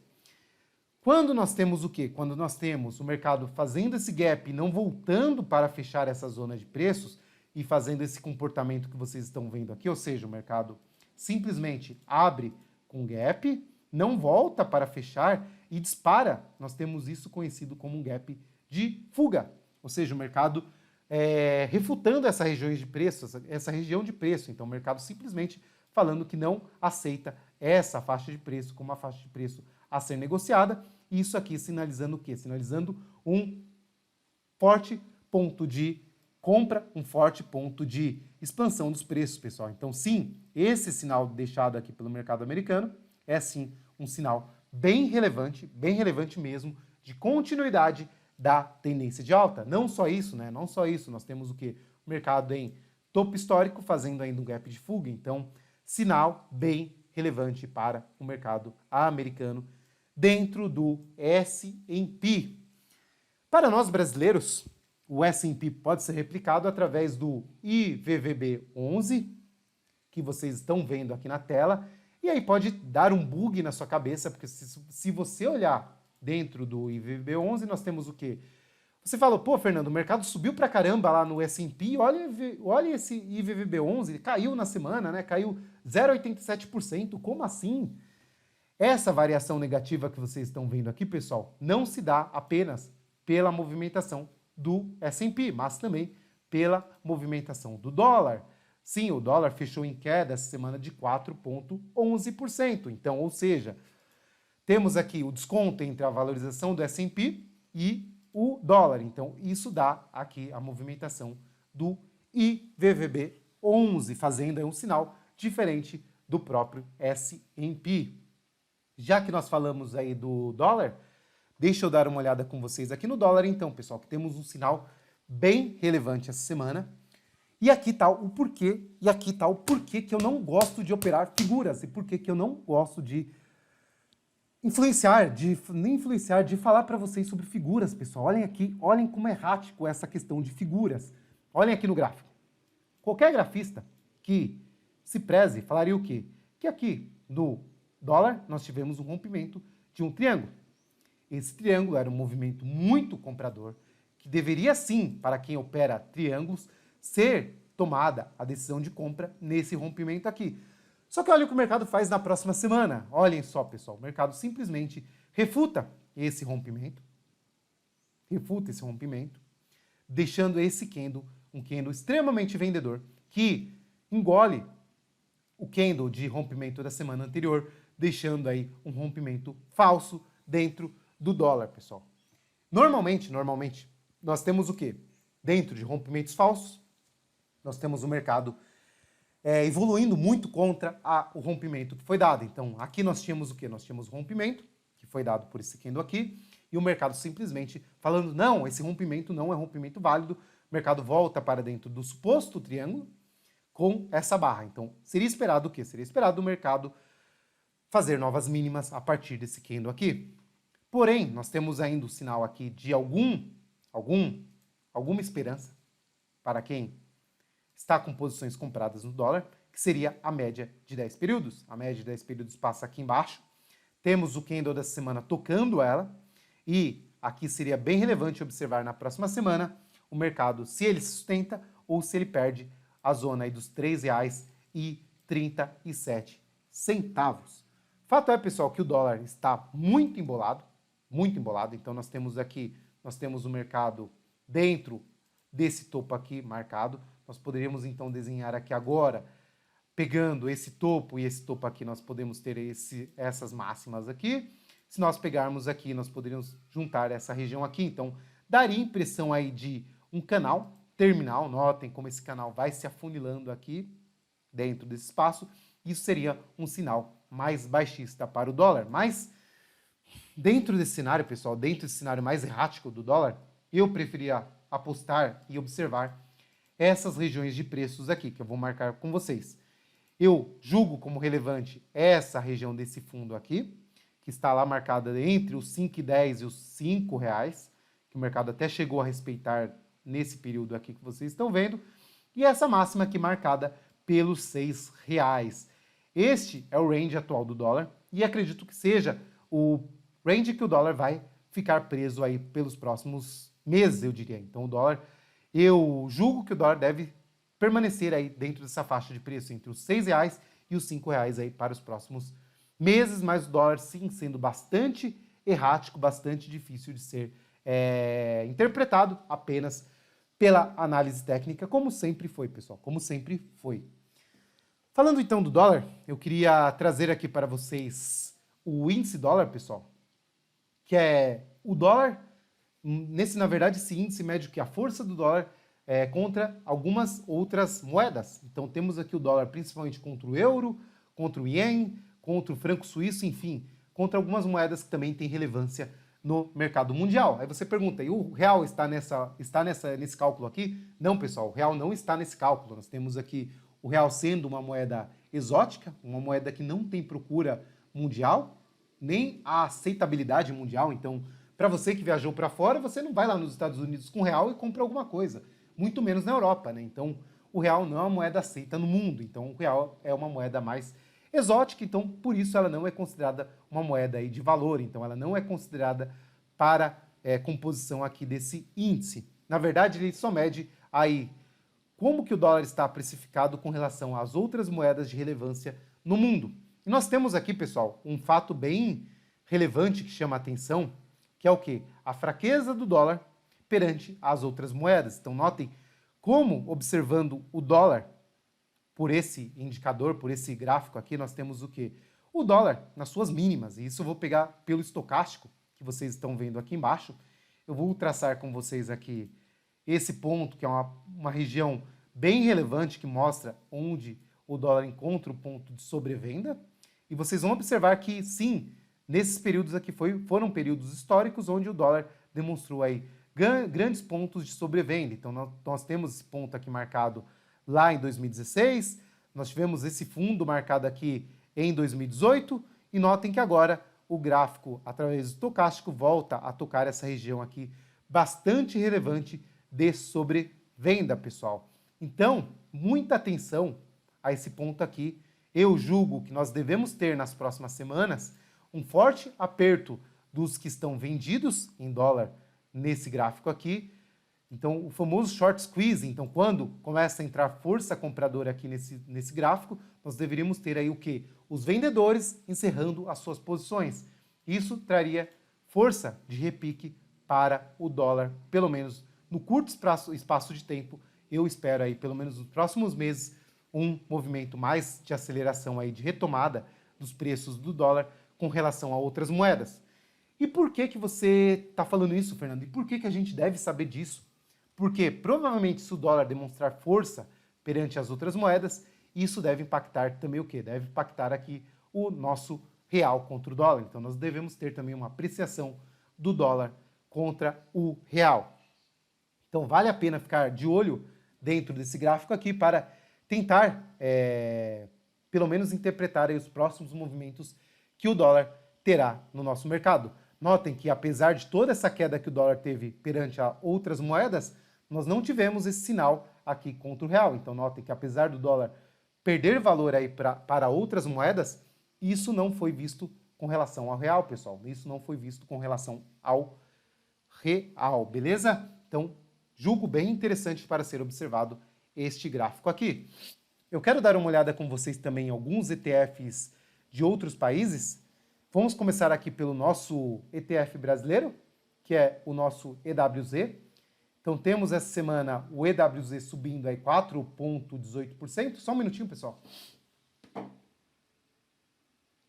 Quando nós temos o quê? Quando nós temos o mercado fazendo esse gap e não voltando para fechar essa zona de preços e fazendo esse comportamento que vocês estão vendo aqui, ou seja, o mercado simplesmente abre com gap, não volta para fechar e dispara, nós temos isso conhecido como um gap de fuga. Ou seja, o mercado refutando essa região de preço. Então, o mercado simplesmente falando que não aceita essa faixa de preço como uma faixa de preço a ser negociada. E isso aqui sinalizando o quê? Sinalizando um forte ponto de compra, um forte ponto de expansão dos preços, pessoal. Então, sim, esse sinal deixado aqui pelo mercado americano é sim um sinal bem relevante mesmo, de continuidade da tendência de alta. Não só isso, né? Não só isso, nós temos o quê? O mercado em topo histórico, fazendo ainda um gap de fuga. Então, sinal bem relevante para o mercado americano dentro do S&P. Para nós brasileiros, o S&P pode ser replicado através do IVVB11, que vocês estão vendo aqui na tela, e aí pode dar um bug na sua cabeça, porque se você olhar dentro do IVVB11, nós temos o quê? Você falou, pô, Fernando, o mercado subiu pra caramba lá no S&P, olha esse IVVB11, ele caiu na semana, né? Caiu 0,87%, como assim? Essa variação negativa que vocês estão vendo aqui, pessoal, não se dá apenas pela movimentação do S&P, mas também pela movimentação do dólar. Sim, o dólar fechou em queda essa semana de 4,11%. Então, ou seja, temos aqui o desconto entre a valorização do S&P e o dólar. Então, isso dá aqui a movimentação do IVVB11, fazendo aí um sinal diferente do próprio S&P. Já que nós falamos aí do dólar, deixa eu dar uma olhada com vocês aqui no dólar, então, pessoal, que temos um sinal bem relevante essa semana. E aqui está o porquê, que eu não gosto de operar figuras, e por que eu não gosto de de falar para vocês sobre figuras, pessoal. Olhem aqui, olhem como é errático essa questão de figuras. Olhem aqui no gráfico. Qualquer grafista que se preze falaria o quê? Que aqui no dólar nós tivemos um rompimento de um triângulo. Esse triângulo era um movimento muito comprador, que deveria sim, para quem opera triângulos, ser tomada a decisão de compra nesse rompimento aqui. Só que olha o que o mercado faz na próxima semana. Olhem só, pessoal, o mercado simplesmente refuta esse rompimento, deixando esse candle, um candle extremamente vendedor, que engole o candle de rompimento da semana anterior, deixando aí um rompimento falso dentro do dólar, pessoal. Normalmente, nós temos o quê? Dentro de rompimentos falsos, nós temos o mercado evoluindo muito contra o rompimento que foi dado. Então, aqui nós tínhamos o quê? Nós tínhamos o rompimento, que foi dado por esse candle aqui, e o mercado simplesmente falando, não, esse rompimento não é rompimento válido, o mercado volta para dentro do suposto triângulo com essa barra. Então, seria esperado o quê? Seria esperado o mercado fazer novas mínimas a partir desse candle aqui. Porém, nós temos ainda o sinal aqui de alguma esperança para quem está com posições compradas no dólar, que seria a média de 10 períodos. A média de 10 períodos passa aqui embaixo. Temos o candle dessa semana tocando ela. E aqui seria bem relevante observar na próxima semana o mercado, se ele se sustenta ou se ele perde a zona aí dos R$ 3,37. Fato é, pessoal, que o dólar está muito embolado. Então nós temos o mercado dentro desse topo aqui marcado. Nós poderíamos então desenhar aqui agora, pegando esse topo e esse topo aqui, nós podemos ter essas máximas aqui. Se nós pegarmos aqui, nós poderíamos juntar essa região aqui. Então, daria impressão aí de um canal terminal. Notem como esse canal vai se afunilando aqui dentro desse espaço. Isso seria um sinal mais baixista para o dólar. Mas, dentro desse cenário, pessoal, dentro desse cenário mais errático do dólar, eu preferia apostar e observar essas regiões de preços aqui, que eu vou marcar com vocês. Eu julgo como relevante essa região desse fundo aqui, que está lá marcada entre os 5,10 e os 5 reais, que o mercado até chegou a respeitar nesse período aqui que vocês estão vendo, e essa máxima aqui marcada pelos 6 reais. Este é o range atual do dólar, e acredito que seja o range que o dólar vai ficar preso aí pelos próximos meses, eu diria. Então, eu julgo que o dólar deve permanecer aí dentro dessa faixa de preço entre os 6 reais e os 5 reais aí para os próximos meses, mas o dólar sim sendo bastante errático, bastante difícil de ser interpretado apenas pela análise técnica, como sempre foi, pessoal, como sempre foi. Falando então do dólar, eu queria trazer aqui para vocês o índice dólar, pessoal, que é o dólar. Na verdade, esse índice mede que a força do dólar contra algumas outras moedas. Então temos aqui o dólar principalmente contra o euro, contra o ien, contra o franco suíço, enfim, contra algumas moedas que também têm relevância no mercado mundial. Aí você pergunta, e o real está nesse cálculo aqui? Não, pessoal, o real não está nesse cálculo. Nós temos aqui o real sendo uma moeda exótica, uma moeda que não tem procura mundial, nem a aceitabilidade mundial. Então, para você que viajou para fora, você não vai lá nos Estados Unidos com real e compra alguma coisa, muito menos na Europa, né? Então, o real não é uma moeda aceita no mundo. Então, o real é uma moeda mais exótica, então por isso ela não é considerada uma moeda aí de valor, então ela não é considerada para composição aqui desse índice. Na verdade, ele só mede aí como que o dólar está precificado com relação às outras moedas de relevância no mundo. E nós temos aqui, pessoal, um fato bem relevante que chama a atenção, que é o quê? A fraqueza do dólar perante as outras moedas. Então notem como, observando o dólar, por esse indicador, por esse gráfico aqui, nós temos o quê? O dólar nas suas mínimas, e isso eu vou pegar pelo estocástico, que vocês estão vendo aqui embaixo. Eu vou traçar com vocês aqui esse ponto, que é uma região bem relevante, que mostra onde o dólar encontra o ponto de sobrevenda, e vocês vão observar que, sim, nesses períodos aqui foram períodos históricos onde o dólar demonstrou aí grandes pontos de sobrevenda. Então, nós temos esse ponto aqui marcado lá em 2016, nós tivemos esse fundo marcado aqui em 2018, e notem que agora o gráfico, através do estocástico, volta a tocar essa região aqui bastante relevante de sobrevenda, pessoal. Então, muita atenção a esse ponto aqui. Eu julgo que nós devemos ter nas próximas semanas um forte aperto dos que estão vendidos em dólar nesse gráfico aqui. Então, o famoso short squeeze, então quando começa a entrar força compradora aqui nesse gráfico, nós deveríamos ter aí o quê? Os vendedores encerrando as suas posições. Isso traria força de repique para o dólar, pelo menos no curto espaço de tempo. Eu espero aí, pelo menos nos próximos meses, um movimento mais de aceleração aí, de retomada dos preços do dólar com relação a outras moedas. E por que você está falando isso, Fernando? E por que a gente deve saber disso? Porque provavelmente se o dólar demonstrar força perante as outras moedas, isso deve impactar também o quê? Deve impactar aqui o nosso real contra o dólar. Então nós devemos ter também uma apreciação do dólar contra o real. Então vale a pena ficar de olho dentro desse gráfico aqui para tentar, pelo menos, interpretar aí os próximos movimentos que o dólar terá no nosso mercado. Notem que apesar de toda essa queda que o dólar teve perante a outras moedas, nós não tivemos esse sinal aqui contra o real. Então notem que apesar do dólar perder valor aí para outras moedas, isso não foi visto com relação ao real, pessoal. Isso não foi visto com relação ao real, beleza? Então, julgo bem interessante para ser observado este gráfico aqui. Eu quero dar uma olhada com vocês também em alguns ETFs de outros países. Vamos começar aqui pelo nosso ETF brasileiro, que é o nosso EWZ. Então temos essa semana o EWZ subindo aí 4,18%. Só um minutinho, pessoal.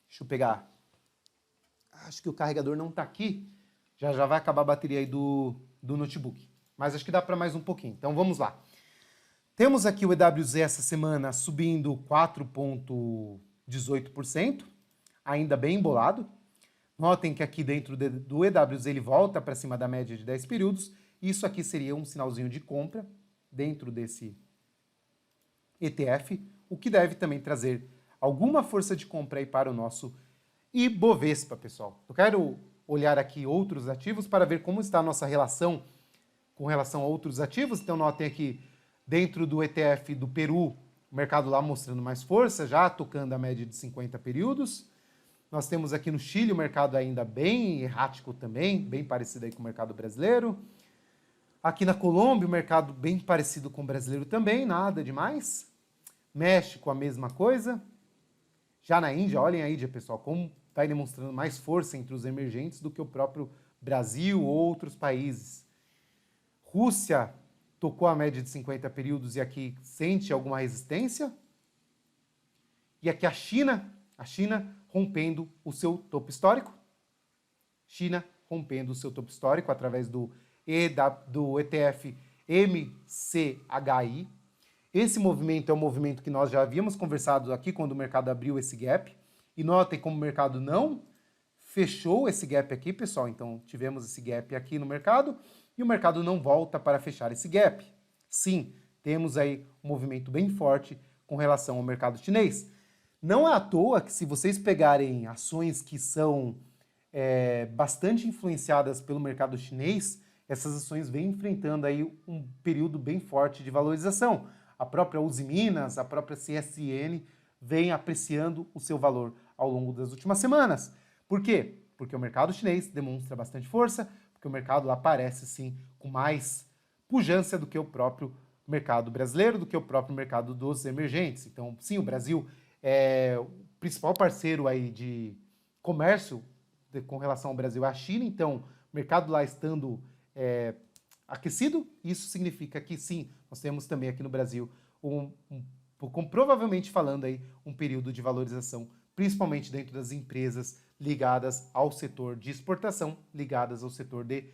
Deixa eu pegar. Acho que o carregador não está aqui. Já vai acabar a bateria aí do notebook. Mas acho que dá para mais um pouquinho. Então vamos lá. Temos aqui o EWZ essa semana subindo 4,18%. Ainda bem embolado. Notem que aqui dentro do EWZ ele volta para cima da média de 10 períodos. Isso aqui seria um sinalzinho de compra dentro desse ETF, o que deve também trazer alguma força de compra aí para o nosso Ibovespa, pessoal. Eu quero olhar aqui outros ativos para ver como está a nossa relação com relação a outros ativos. Então notem aqui dentro do ETF do Peru, o mercado lá mostrando mais força, já tocando a média de 50 períodos. Nós temos aqui no Chile o mercado ainda bem errático também, bem parecido aí com o mercado brasileiro. Aqui na Colômbia o mercado bem parecido com o brasileiro também, nada demais. México a mesma coisa. Já na Índia, olhem a Índia, pessoal, como vai demonstrando mais força entre os emergentes do que o próprio Brasil ou outros países. Rússia tocou a média de 50 períodos e aqui sente alguma resistência. E aqui a China rompendo o seu topo histórico. China rompendo o seu topo histórico através do ETF MCHI. Esse movimento é um movimento que nós já havíamos conversado aqui quando o mercado abriu esse gap. E notem como o mercado não fechou esse gap aqui, pessoal. Então, tivemos esse gap aqui no mercado e o mercado não volta para fechar esse gap. Sim, temos aí um movimento bem forte com relação ao mercado chinês. Não é à toa que, se vocês pegarem ações que são bastante influenciadas pelo mercado chinês, essas ações vêm enfrentando aí um período bem forte de valorização. A própria Uzi Minas, a própria CSN vem apreciando o seu valor ao longo das últimas semanas. Por quê? Porque o mercado chinês demonstra bastante força, porque o mercado lá parece sim com mais pujança do que o próprio mercado brasileiro, do que o próprio mercado dos emergentes. Então, sim, o Brasil é o principal parceiro aí de comércio com relação ao Brasil é a China, então o mercado lá estando aquecido, isso significa que sim, nós temos também aqui no Brasil provavelmente falando aí, um período de valorização, principalmente dentro das empresas ligadas ao setor de exportação, ligadas ao setor de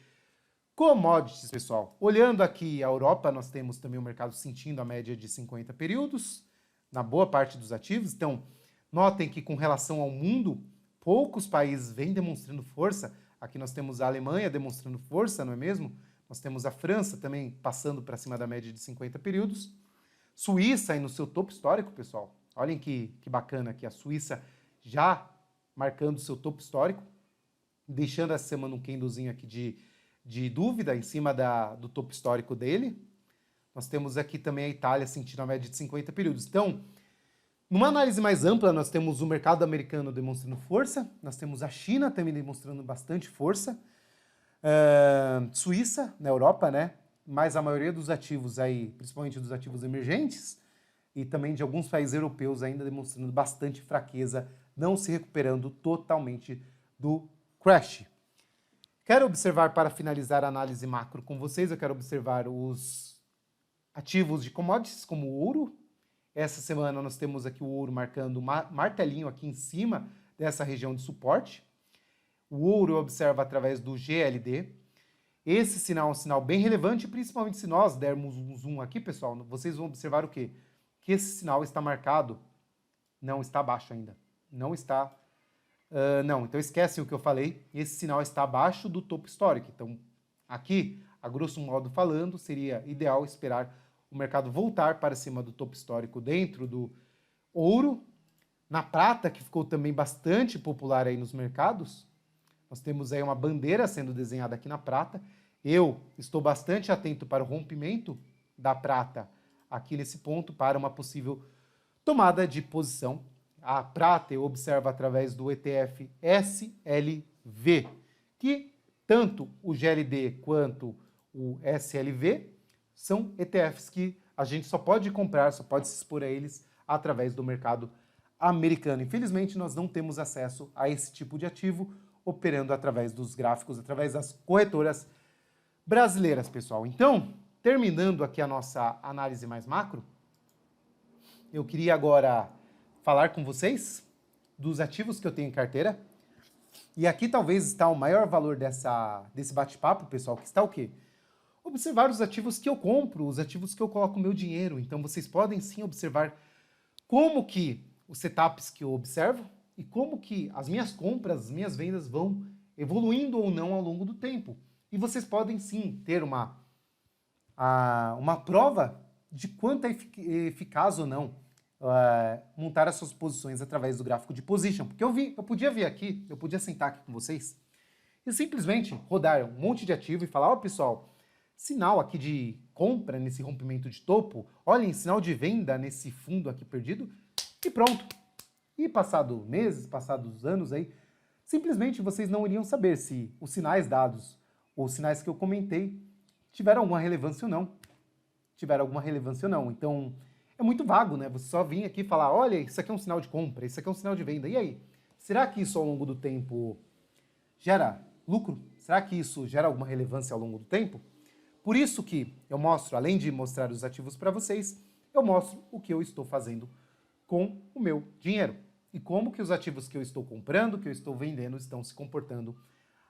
commodities, pessoal. Olhando aqui a Europa, nós temos também o mercado sentindo a média de 50 períodos, na boa parte dos ativos. Então, notem que com relação ao mundo, poucos países vêm demonstrando força. Aqui nós temos a Alemanha demonstrando força, não é mesmo? Nós temos a França também passando para cima da média de 50 períodos. Suíça aí no seu topo histórico, pessoal. Olhem que bacana aqui, a Suíça já marcando o seu topo histórico, deixando essa semana um candlezinho aqui de dúvida em cima do topo histórico dele. Nós temos aqui também a Itália sentindo a média de 50 períodos. Então, numa análise mais ampla, nós temos o mercado americano demonstrando força, nós temos a China também demonstrando bastante força, Suíça na Europa, né? Mas a maioria dos ativos aí, principalmente dos ativos emergentes, e também de alguns países europeus ainda demonstrando bastante fraqueza, não se recuperando totalmente do crash. Quero observar, para finalizar a análise macro com vocês, eu quero observar os ativos de commodities, como o ouro. Essa semana nós temos aqui o ouro marcando um martelinho aqui em cima dessa região de suporte. O ouro eu observo através do GLD. Esse sinal é um sinal bem relevante, principalmente se nós dermos um zoom aqui, pessoal, vocês vão observar o quê? Que esse sinal está marcado, não está abaixo ainda, não está, não, então esquecem o que eu falei, esse sinal está abaixo do topo histórico, então aqui, a grosso modo falando, seria ideal esperar o mercado voltar para cima do topo histórico dentro do ouro. Na prata, que ficou também bastante popular aí nos mercados, nós temos aí uma bandeira sendo desenhada aqui na prata. Eu estou bastante atento para o rompimento da prata aqui nesse ponto para uma possível tomada de posição. A prata eu observo através do ETF SLV, que tanto o GLD quanto o SLV são ETFs que a gente só pode comprar, só pode se expor a eles através do mercado americano. Infelizmente, nós não temos acesso a esse tipo de ativo operando através dos gráficos, através das corretoras brasileiras, pessoal. Então, terminando aqui a nossa análise mais macro, eu queria agora falar com vocês dos ativos que eu tenho em carteira. E aqui talvez está o maior valor desse bate-papo, pessoal, que está o quê? Observar os ativos que eu compro, os ativos que eu coloco o meu dinheiro. Então, vocês podem sim observar como que os setups que eu observo e como que as minhas compras, as minhas vendas vão evoluindo ou não ao longo do tempo. E vocês podem sim ter uma prova de quanto é eficaz ou não montar as suas posições através do gráfico de position. Porque eu podia vir aqui, eu podia sentar aqui com vocês e simplesmente rodar um monte de ativo e falar, ó, pessoal, sinal aqui de compra nesse rompimento de topo, olhem, sinal de venda nesse fundo aqui perdido, e pronto. E passado meses, passados anos aí, simplesmente vocês não iriam saber se os sinais dados, ou os sinais que eu comentei, tiveram alguma relevância ou não. Então, é muito vago, né? Você só vir aqui e falar, olha, isso aqui é um sinal de compra, isso aqui é um sinal de venda. E aí? Será que isso ao longo do tempo gera lucro? Será que isso gera alguma relevância ao longo do tempo? Por isso que eu mostro, além de mostrar os ativos para vocês, eu mostro o que eu estou fazendo com o meu dinheiro. E como que os ativos que eu estou comprando, que eu estou vendendo, estão se comportando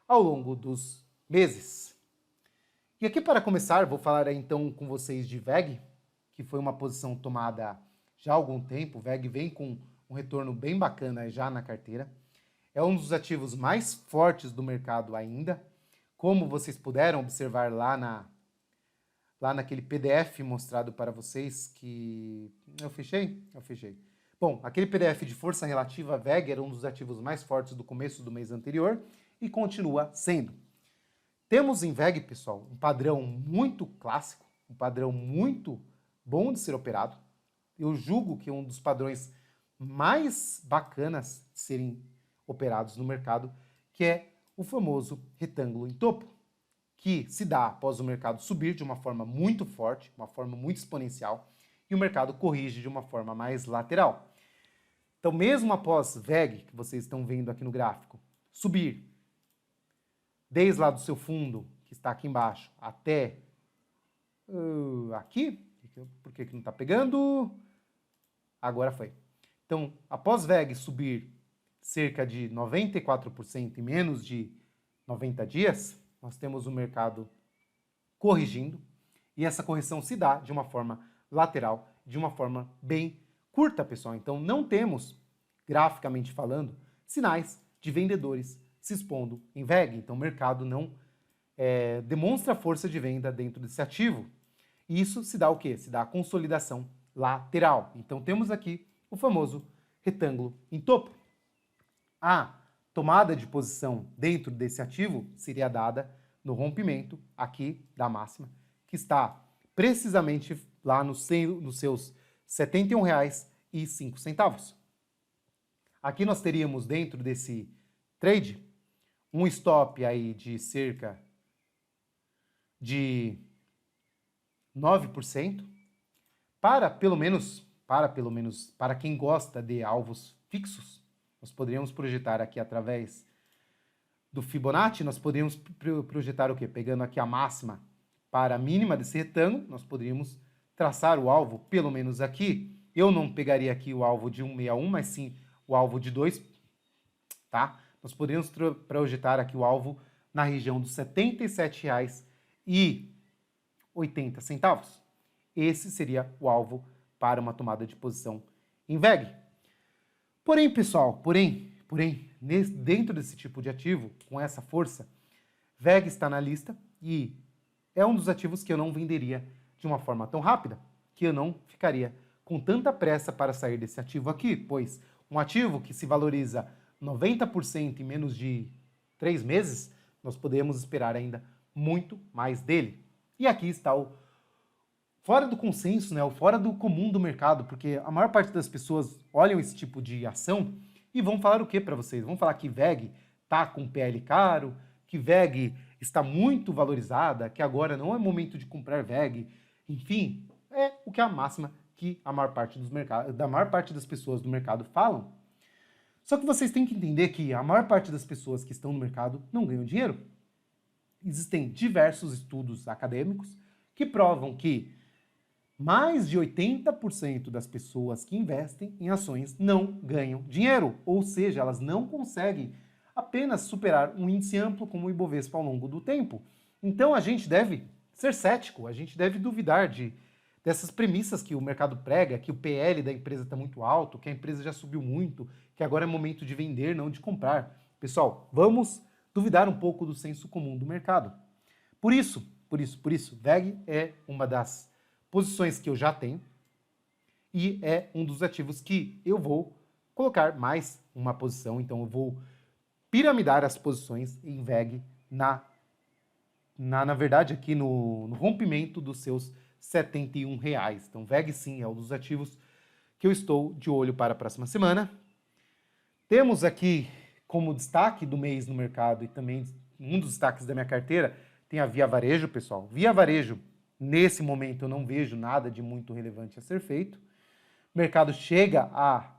ao longo dos meses. E aqui para começar, vou falar então com vocês de VEG, que foi uma posição tomada já há algum tempo. O VEG vem com um retorno bem bacana já na carteira. É um dos ativos mais fortes do mercado ainda. Como vocês puderam observar lá naquele PDF mostrado para vocês que... Eu fechei? Bom, aquele PDF de força relativa, VEG era um dos ativos mais fortes do começo do mês anterior e continua sendo. Temos em VEG, pessoal, um padrão muito clássico, um padrão muito bom de ser operado. Eu julgo que é um dos padrões mais bacanas de serem operados no mercado, que é o famoso retângulo em topo, que se dá após o mercado subir de uma forma muito forte, uma forma muito exponencial, e o mercado corrige de uma forma mais lateral. Então, mesmo após VEG, que vocês estão vendo aqui no gráfico, subir desde lá do seu fundo, que está aqui embaixo, até aqui, por que não está pegando? Agora foi. Então, após VEG subir cerca de 94% em menos de 90 dias, nós temos o mercado corrigindo, e essa correção se dá de uma forma lateral, de uma forma bem curta, pessoal. Então, não temos, graficamente falando, sinais de vendedores se expondo em VEG. Então, o mercado não demonstra força de venda dentro desse ativo. E isso se dá o quê? Se dá a consolidação lateral. Então, temos aqui o famoso retângulo em topo. A tomada de posição dentro desse ativo seria dada no rompimento aqui da máxima, que está precisamente lá nos seus R$ 71,05. Aqui nós teríamos dentro desse trade um stop aí de cerca de 9%, para quem gosta de alvos fixos. Nós poderíamos projetar aqui através do Fibonacci, nós poderíamos projetar o quê? Pegando aqui a máxima para a mínima desse retângulo, nós poderíamos traçar o alvo, pelo menos aqui. Eu não pegaria aqui o alvo de 161, mas sim o alvo de 2, tá? Nós poderíamos projetar aqui o alvo na região dos R$ 77,80. Esse seria o alvo para uma tomada de posição em VEG. Porém, pessoal, dentro desse tipo de ativo, com essa força, VEG está na lista e é um dos ativos que eu não venderia de uma forma tão rápida, que eu não ficaria com tanta pressa para sair desse ativo aqui, pois um ativo que se valoriza 90% em menos de 3 meses, nós podemos esperar ainda muito mais dele. E aqui está o fora do consenso, né, o fora do comum do mercado, porque a maior parte das pessoas olham esse tipo de ação e vão falar o que para vocês? Vão falar que VEG está com PL caro, que VEG está muito valorizada, que agora não é momento de comprar VEG. Enfim, é o que a máxima que a maior parte das pessoas do mercado falam. Só que vocês têm que entender que a maior parte das pessoas que estão no mercado não ganham dinheiro. Existem diversos estudos acadêmicos que provam que mais de 80% das pessoas que investem em ações não ganham dinheiro, ou seja, elas não conseguem apenas superar um índice amplo como o Ibovespa ao longo do tempo. Então a gente deve ser cético, a gente deve duvidar dessas premissas que o mercado prega, que o PL da empresa está muito alto, que a empresa já subiu muito, que agora é momento de vender, não de comprar. Pessoal, vamos duvidar um pouco do senso comum do mercado. Por isso, VEG é uma das posições que eu já tenho e é um dos ativos que eu vou colocar mais uma posição. Então eu vou piramidar as posições em VEG na verdade aqui no rompimento dos seus R$ 71. Então VEG sim é um dos ativos que eu estou de olho para a próxima semana. Temos aqui como destaque do mês no mercado e também um dos destaques da minha carteira tem a Via Varejo, pessoal. Via Varejo, nesse momento eu não vejo nada de muito relevante a ser feito. O mercado chega a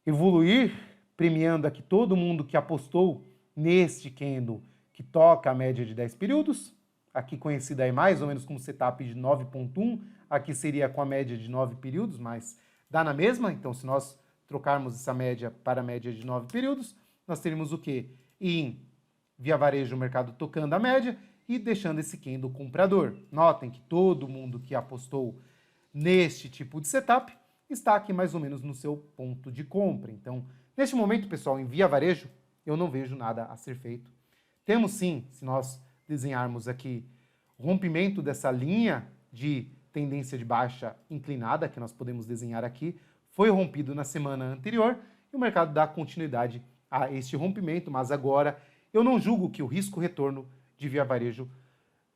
evoluir, premiando aqui todo mundo que apostou neste candle que toca a média de 10 períodos, aqui conhecida aí mais ou menos como setup de 9.1, aqui seria com a média de 9 períodos, mas dá na mesma. Então se nós trocarmos essa média para a média de 9 períodos, nós teríamos o quê? Em Via Varejo o mercado tocando a média e deixando esse candle comprador. Notem que todo mundo que apostou neste tipo de setup está aqui mais ou menos no seu ponto de compra. Então, neste momento, pessoal, em via varejo, eu não vejo nada a ser feito. Temos sim, se nós desenharmos aqui o rompimento dessa linha de tendência de baixa inclinada, que nós podemos desenhar aqui, foi rompido na semana anterior e o mercado dá continuidade a este rompimento, mas agora eu não julgo que o risco-retorno de via varejo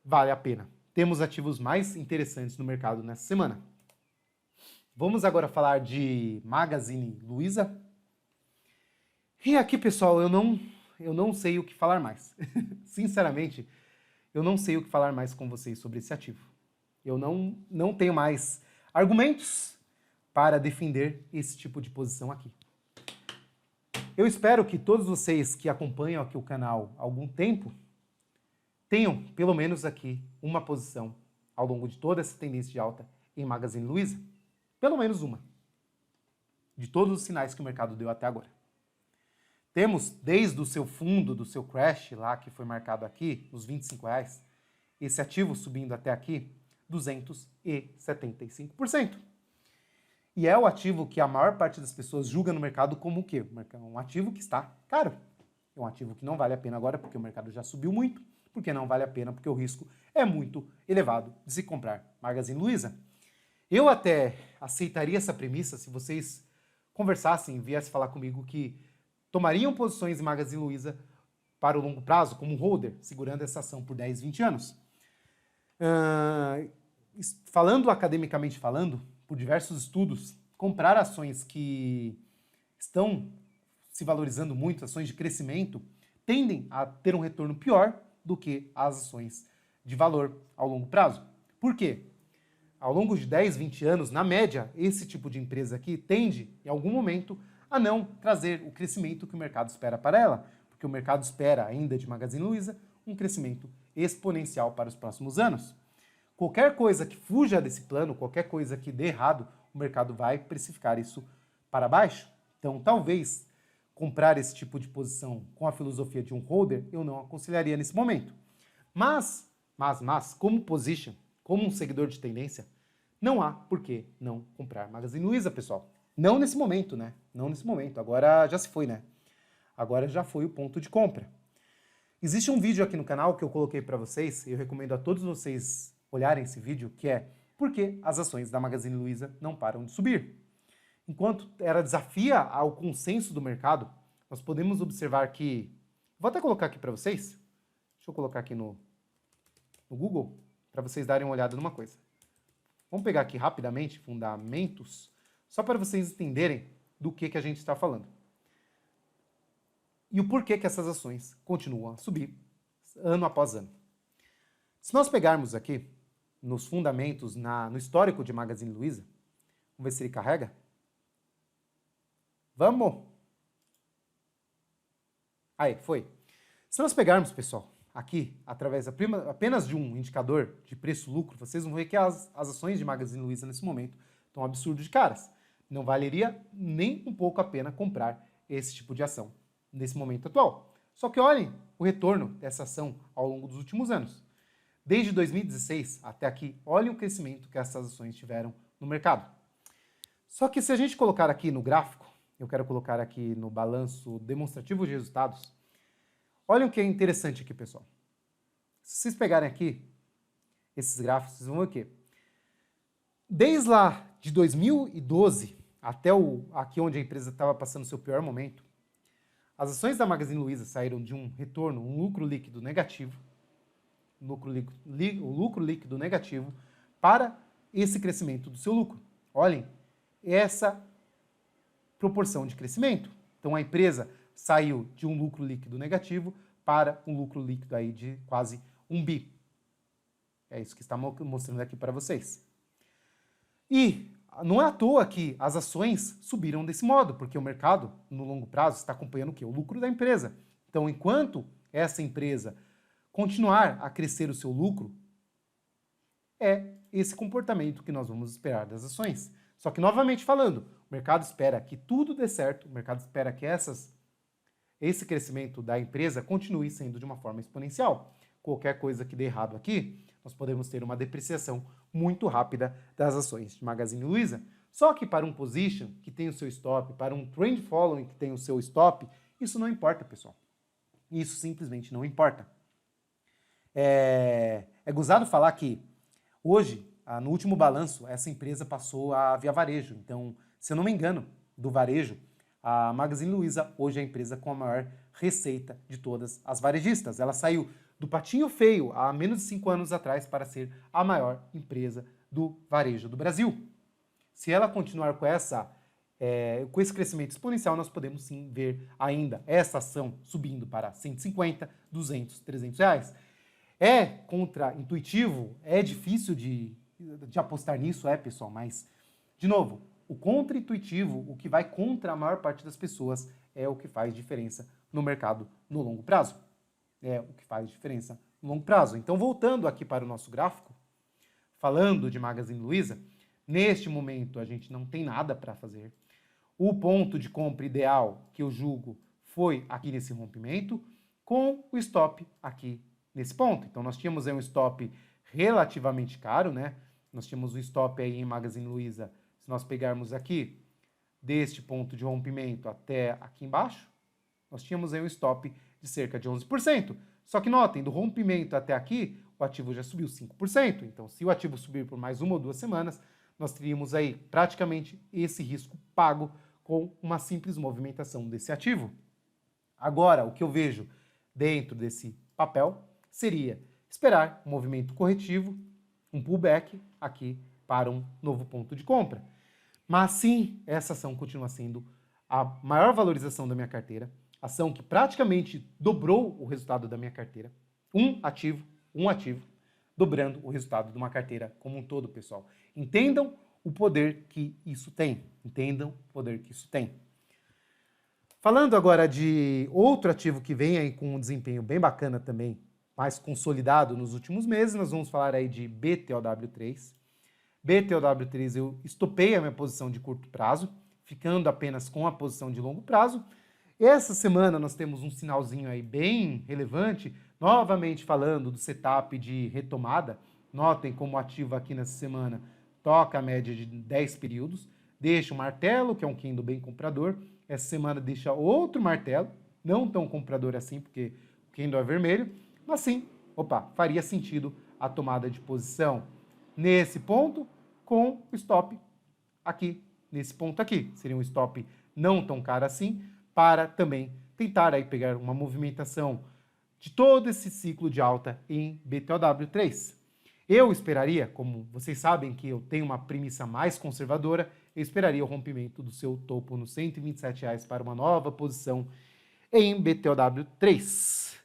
vale a pena. Temos ativos mais interessantes no mercado nessa semana. Vamos agora falar de Magazine Luiza. E aqui, pessoal, eu não sei o que falar mais. Sinceramente, eu não sei o que falar mais com vocês sobre esse ativo. Eu não tenho mais argumentos para defender esse tipo de posição aqui. Eu espero que todos vocês que acompanham aqui o canal há algum tempo tenham, pelo menos aqui, uma posição ao longo de toda essa tendência de alta em Magazine Luiza. Pelo menos uma. De todos os sinais que o mercado deu até agora. Temos, desde o seu fundo, do seu crash lá, que foi marcado aqui, nos R$25, esse ativo subindo até aqui, 275%. E é o ativo que a maior parte das pessoas julga no mercado como o quê? Um ativo que está caro. É um ativo que não vale a pena agora porque o mercado já subiu muito, porque não vale a pena porque o risco é muito elevado de se comprar Magazine Luiza. Eu até aceitaria essa premissa se vocês conversassem e viessem falar comigo que tomariam posições em Magazine Luiza para o longo prazo, como holder, segurando essa ação por 10, 20 anos. Falando academicamente falando, por diversos estudos, comprar ações que estão se valorizando muito, ações de crescimento, tendem a ter um retorno pior do que as ações de valor ao longo prazo. Por quê? Ao longo de 10, 20 anos, na média, esse tipo de empresa aqui tende, em algum momento, a não trazer o crescimento que o mercado espera para ela, porque o mercado espera ainda de Magazine Luiza um crescimento exponencial para os próximos anos. Qualquer coisa que fuja desse plano, qualquer coisa que dê errado, o mercado vai precificar isso para baixo. Então, talvez, comprar esse tipo de posição com a filosofia de um holder, eu não aconselharia nesse momento. Mas, como position, como um seguidor de tendência, não há por que não comprar Magazine Luiza, pessoal. Não nesse momento, né? Não nesse momento. Agora já se foi, né? Agora já foi o ponto de compra. Existe um vídeo aqui no canal que eu coloquei para vocês, e eu recomendo a todos vocês olharem esse vídeo, que é por que as ações da Magazine Luiza não param de subir. Enquanto ela desafia ao consenso do mercado, nós podemos observar que... Vou até colocar aqui para vocês. Deixa eu colocar aqui no Google, para vocês darem uma olhada numa coisa. Vamos pegar aqui rapidamente, fundamentos, só para vocês entenderem do que a gente está falando. E o porquê que essas ações continuam a subir ano após ano. Se nós pegarmos aqui nos fundamentos, no histórico de Magazine Luiza, vamos ver se ele carrega. Vamos! Aí, foi. Se nós pegarmos, pessoal, aqui, através apenas de um indicador de preço-lucro, vocês vão ver que as ações de Magazine Luiza nesse momento estão absurdo de caras. Não valeria nem um pouco a pena comprar esse tipo de ação nesse momento atual. Só que olhem o retorno dessa ação ao longo dos últimos anos. Desde 2016 até aqui, olhem o crescimento que essas ações tiveram no mercado. Só que se a gente colocar aqui no gráfico, eu quero colocar aqui no balanço demonstrativo de resultados, olhem o que é interessante aqui, pessoal. Se vocês pegarem aqui esses gráficos, vocês vão ver o quê? Desde lá de 2012 até aqui onde a empresa estava passando seu pior momento, as ações da Magazine Luiza saíram de um retorno, um lucro líquido negativo, o lucro líquido negativo, para esse crescimento do seu lucro. Olhem essa proporção de crescimento. Então a empresa saiu de um lucro líquido negativo para um lucro líquido aí de quase 1 bi. É isso que está mostrando aqui para vocês. E não é à toa que as ações subiram desse modo, porque o mercado, no longo prazo, está acompanhando o quê? O lucro da empresa. Então, enquanto essa empresa continuar a crescer o seu lucro, é esse comportamento que nós vamos esperar das ações. Só que, novamente falando, o mercado espera que tudo dê certo, o mercado espera que esse crescimento da empresa continue sendo de uma forma exponencial. qualquer coisa que dê errado aqui, nós podemos ter uma depreciação muito rápida das ações de Magazine Luiza. Só que para um position que tem o seu stop, para um trend following que tem o seu stop, isso não importa, pessoal. Isso simplesmente não importa. É gozado falar que hoje, no último balanço, essa empresa passou a Via Varejo. Então, se eu não me engano, do varejo, a Magazine Luiza hoje é a empresa com a maior receita de todas as varejistas. Ela saiu do patinho feio há menos de 5 anos atrás para ser a maior empresa do varejo do Brasil. Se ela continuar com esse crescimento exponencial, nós podemos sim ver ainda essa ação subindo para 150, 200, 300 reais. É contra-intuitivo, é difícil de apostar nisso, pessoal, mas, de novo, o contra-intuitivo, o que vai contra a maior parte das pessoas, é o que faz diferença no mercado no longo prazo. É o que faz diferença no longo prazo. Então, voltando aqui para o nosso gráfico, falando de Magazine Luiza, neste momento a gente não tem nada para fazer. O ponto de compra ideal que eu julgo foi aqui nesse rompimento, com o stop aqui nesse ponto. Então, nós tínhamos aí um stop relativamente caro, né? Nós tínhamos um stop aí em Magazine Luiza, se nós pegarmos aqui, deste ponto de rompimento até aqui embaixo, nós tínhamos aí um stop de cerca de 11%. Só que notem, do rompimento até aqui, o ativo já subiu 5%. Então, se o ativo subir por mais 1 ou 2 semanas, nós teríamos aí praticamente esse risco pago com uma simples movimentação desse ativo. Agora, o que eu vejo dentro desse papel seria esperar um movimento corretivo, um pullback aqui para um novo ponto de compra. Mas sim, essa ação continua sendo a maior valorização da minha carteira, ação que praticamente dobrou o resultado da minha carteira. Um ativo, dobrando o resultado de uma carteira como um todo, pessoal. Entendam o poder que isso tem. Falando agora de outro ativo que vem aí com um desempenho bem bacana também, mais consolidado nos últimos meses, nós vamos falar aí de BTOW3. BTOW3 eu estopei a minha posição de curto prazo, ficando apenas com a posição de longo prazo. Essa semana nós temos um sinalzinho aí bem relevante, novamente falando do setup de retomada. Notem como o ativo aqui nessa semana toca a média de 10 períodos, deixa um martelo, que é um candle bem comprador. Essa semana deixa outro martelo, não tão comprador assim, porque o candle é vermelho, mas sim, faria sentido a tomada de posição nesse ponto com o stop aqui, nesse ponto aqui. Seria um stop não tão caro assim, para também tentar aí pegar uma movimentação de todo esse ciclo de alta em BTOW3. Eu esperaria, como vocês sabem que eu tenho uma premissa mais conservadora, eu esperaria o rompimento do seu topo nos R$ 127 para uma nova posição em BTOW3.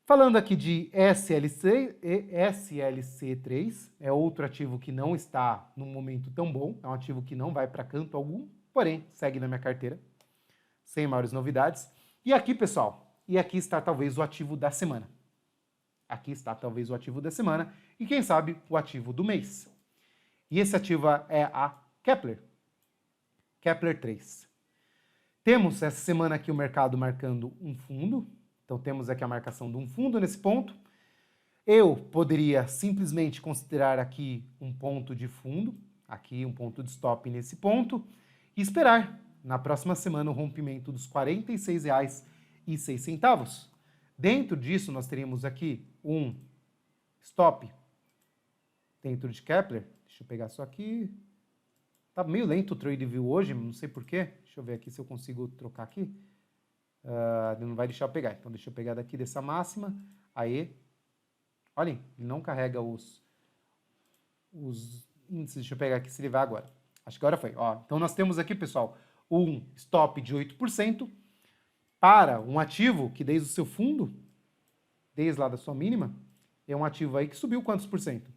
Falando aqui de SLC3, é outro ativo que não está num momento tão bom, é um ativo que não vai para canto algum, porém segue na minha carteira, sem maiores novidades. E aqui, pessoal, aqui está talvez o ativo da semana. E quem sabe o ativo do mês. E esse ativo é a Kepler 3. Temos essa semana aqui o mercado marcando um fundo. Então temos aqui a marcação de um fundo nesse ponto. Eu poderia simplesmente considerar aqui um ponto de fundo, aqui um ponto de stop nesse ponto, e esperar na próxima semana o rompimento dos R$ 46,06. Dentro disso, nós teríamos aqui um stop dentro de Kepler. Deixa eu pegar só aqui. Tá meio lento o TradeView hoje, não sei porquê. Deixa eu ver aqui se eu consigo trocar aqui. Não vai deixar eu pegar. Então, deixa eu pegar daqui dessa máxima. Aí, olhem, ele não carrega os índices. Deixa eu pegar aqui se ele vai agora. Acho que agora foi. Então, nós temos aqui, pessoal, um stop de 8% para um ativo que desde o seu fundo, desde lá da sua mínima, é um ativo aí que subiu quantos por cento?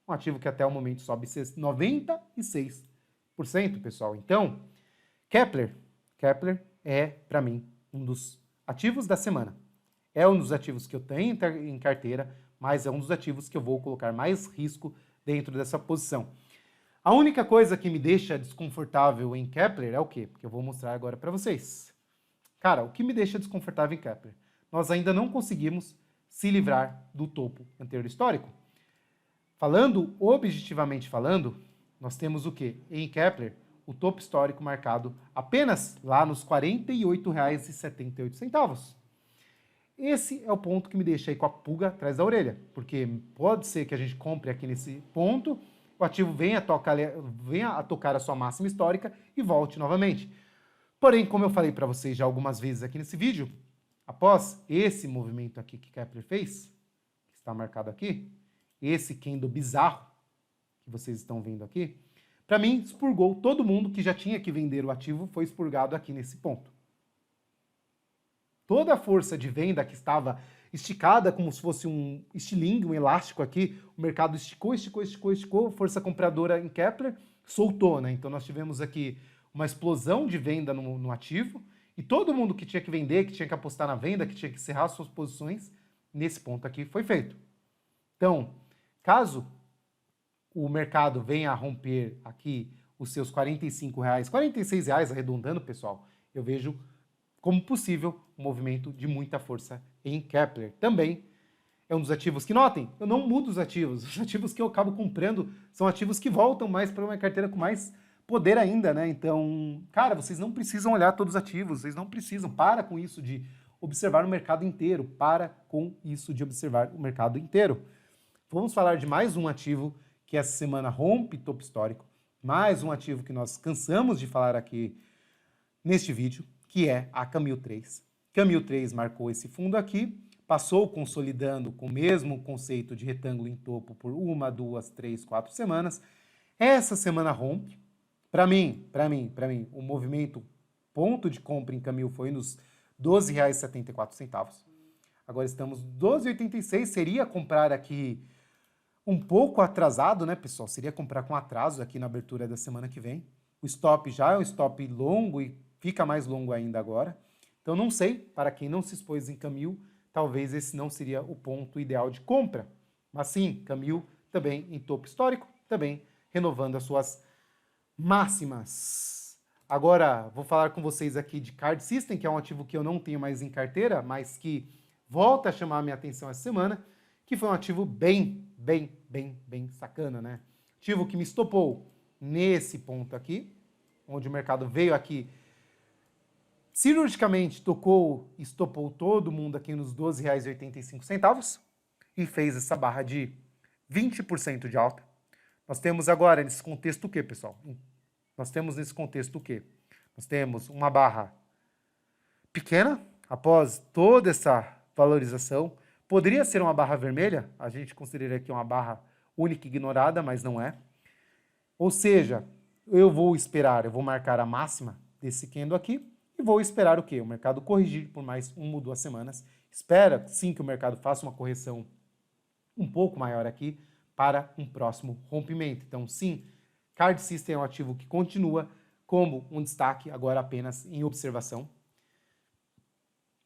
Um ativo que até o momento sobe 96%, pessoal. Então, Kepler é, para mim, um dos ativos da semana. É um dos ativos que eu tenho em carteira, mas é um dos ativos que eu vou colocar mais risco dentro dessa posição. A única coisa que me deixa desconfortável em Kepler é o quê? Porque eu vou mostrar agora para vocês. Cara, o que me deixa desconfortável em Kepler? Nós ainda não conseguimos se livrar do topo anterior histórico. Falando, objetivamente falando, nós temos o quê? Em Kepler, o topo histórico marcado apenas lá nos R$ 48,78. Esse é o ponto que me deixa aí com a pulga atrás da orelha, porque pode ser que a gente compre aqui nesse ponto, o ativo venha a tocar a sua máxima histórica e volte novamente. Porém, como eu falei para vocês já algumas vezes aqui nesse vídeo, após esse movimento aqui que Kepler fez, que está marcado aqui, esse candle bizarro que vocês estão vendo aqui, para mim expurgou todo mundo que já tinha que vender o ativo, foi expurgado aqui nesse ponto. Toda a força de venda que estava esticada como se fosse um estilingue, um elástico aqui, o mercado esticou, força compradora em Kepler soltou, né? Então nós tivemos aqui uma explosão de venda no ativo e todo mundo que tinha que vender, que tinha que apostar na venda, que tinha que encerrar suas posições, nesse ponto aqui foi feito. Então, caso o mercado venha a romper aqui os seus R$ 45, R$ 46 arredondando, pessoal, eu vejo como possível um movimento de muita força em Kepler. Também é um dos ativos que, notem, eu não mudo os ativos que eu acabo comprando são ativos que voltam mais para uma carteira com mais poder ainda, né? Então, cara, vocês não precisam olhar todos os ativos, vocês não precisam, para com isso de observar o mercado inteiro, para com isso de observar o mercado inteiro. Vamos falar de mais um ativo que essa semana rompe topo histórico, mais um ativo que nós cansamos de falar aqui neste vídeo, que é a Camil 3. Camil 3 marcou esse fundo aqui, passou consolidando com o mesmo conceito de retângulo em topo por 1, 2, 3, 4 semanas. Essa semana rompe. Para mim, o movimento ponto de compra em Camil foi nos R$ 12,74. Agora estamos R$ 12,86. Seria comprar aqui um pouco atrasado, né, pessoal? Seria comprar com atraso aqui na abertura da semana que vem. O stop já é um stop longo e fica mais longo ainda agora. Então não sei, para quem não se expôs em Camil, talvez esse não seria o ponto ideal de compra. Mas sim, Camil também em topo histórico, também renovando as suas máximas. Agora vou falar com vocês aqui de Card System, que é um ativo que eu não tenho mais em carteira, mas que volta a chamar a minha atenção essa semana, que foi um ativo bem sacana, né? Ativo que me estopou nesse ponto aqui, onde o mercado veio aqui cirurgicamente estopou todo mundo aqui nos R$ 12,85 e fez essa barra de 20% de alta. Nós temos agora nesse contexto o quê, pessoal? Nós temos nesse contexto o quê? Nós temos uma barra pequena, após toda essa valorização. Poderia ser uma barra vermelha, a gente considera aqui uma barra única e ignorada, mas não é. Ou seja, eu vou marcar a máxima desse candle aqui, e vou esperar o quê? O mercado corrigir por mais 1 ou 2 semanas. Espera, sim, que o mercado faça uma correção um pouco maior aqui para um próximo rompimento. Então, sim, Card System é um ativo que continua como um destaque, agora apenas em observação.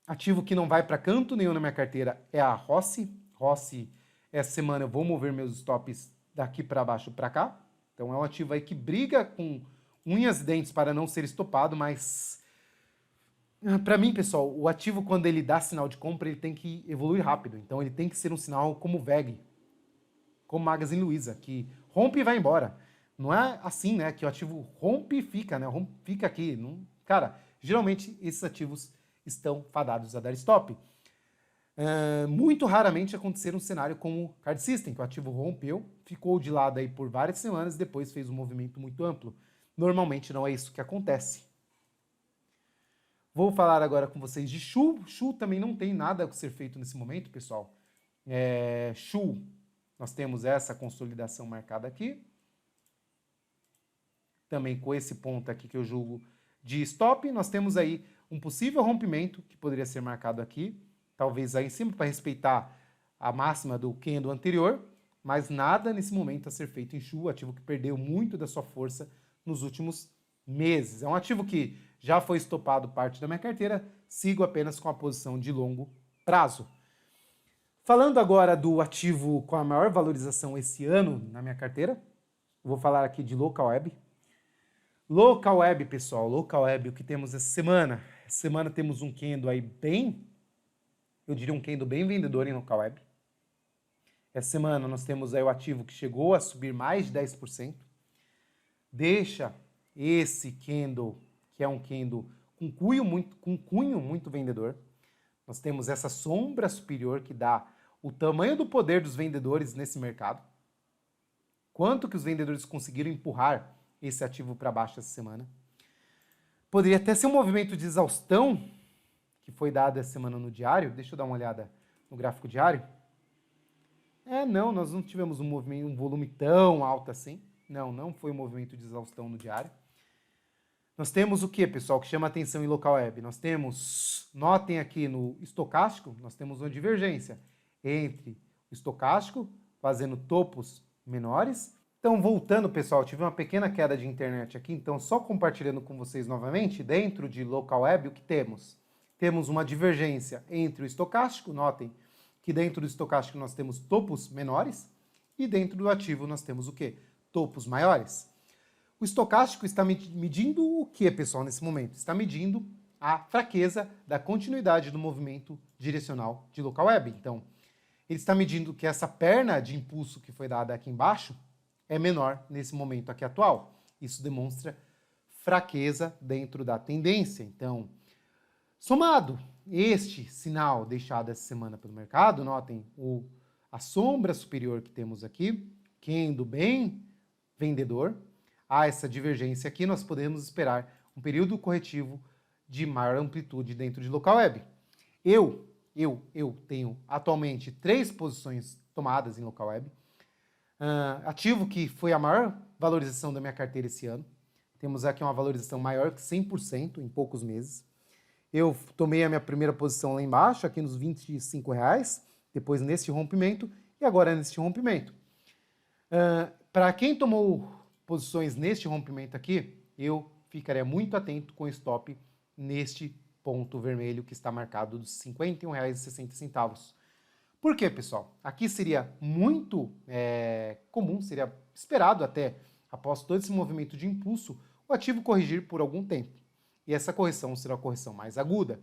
Ativo que não vai para canto nenhum na minha carteira é a Rossi. Rossi, essa semana eu vou mover meus stops daqui para baixo para cá. Então, é um ativo aí que briga com unhas e dentes para não ser estopado, mas para mim, pessoal, o ativo, quando ele dá sinal de compra, ele tem que evoluir rápido. Então, ele tem que ser um sinal como o VEG, como Magazine Luiza, que rompe e vai embora. Não é assim, né, que o ativo rompe e fica, né, fica aqui. Não... Cara, geralmente, esses ativos estão fadados a dar stop. Muito raramente acontecer um cenário como o Card System, que o ativo rompeu, ficou de lado aí por várias semanas e depois fez um movimento muito amplo. Normalmente, não é isso que acontece. Vou falar agora com vocês de Shu. Shu também não tem nada a ser feito nesse momento, pessoal. Shu, nós temos essa consolidação marcada aqui. Também com esse ponto aqui que eu julgo de stop. Nós temos aí um possível rompimento que poderia ser marcado aqui. Talvez aí em cima para respeitar a máxima do candle anterior. Mas nada nesse momento a ser feito em Shu. Ativo que perdeu muito da sua força nos últimos meses. É um ativo que já foi estopado parte da minha carteira, sigo apenas com a posição de longo prazo. Falando agora do ativo com a maior valorização esse ano na minha carteira, vou falar aqui de Local Web. Local Web, pessoal, Local Web, o que temos essa semana? Essa semana temos um candle aí bem eu diria um candle bem vendedor em local web. Essa semana nós temos aí o ativo que chegou a subir mais de 10%. Deixa esse candle, que é um candle com cunho muito vendedor. Nós temos essa sombra superior que dá o tamanho do poder dos vendedores nesse mercado. Quanto que os vendedores conseguiram empurrar esse ativo para baixo essa semana. Poderia até ser um movimento de exaustão que foi dado essa semana no diário. Deixa eu dar uma olhada no gráfico diário. Não, nós não tivemos um volume tão alto assim. Não foi um movimento de exaustão no diário. Nós temos o que, pessoal, que chama atenção em local web? Nós temos, notem aqui no estocástico, nós temos uma divergência entre o estocástico fazendo topos menores. Então, voltando, pessoal, tive uma pequena queda de internet aqui, então só compartilhando com vocês novamente, dentro de local web, o que temos? Temos uma divergência entre o estocástico, notem que dentro do estocástico nós temos topos menores, e dentro do ativo nós temos o quê? Topos maiores. O estocástico está medindo o que, pessoal, nesse momento? Está medindo a fraqueza da continuidade do movimento direcional de local web. Então, ele está medindo que essa perna de impulso que foi dada aqui embaixo é menor nesse momento aqui atual. Isso demonstra fraqueza dentro da tendência. Então, somado este sinal deixado essa semana pelo mercado, notem a sombra superior que temos aqui, candle bem vendedor, a essa divergência aqui, nós podemos esperar um período corretivo de maior amplitude dentro de local web. Eu tenho atualmente 3 posições tomadas em local web. Ativo que foi a maior valorização da minha carteira esse ano. Temos aqui uma valorização maior que 100% em poucos meses. Eu tomei a minha primeira posição lá embaixo, aqui nos R$25, depois nesse rompimento e agora nesse rompimento. Para quem tomou posições neste rompimento aqui, eu ficaria muito atento com o stop neste ponto vermelho que está marcado dos R$51,60. Por quê, pessoal? Aqui seria muito comum, seria esperado até, após todo esse movimento de impulso, o ativo corrigir por algum tempo. E essa correção será a correção mais aguda.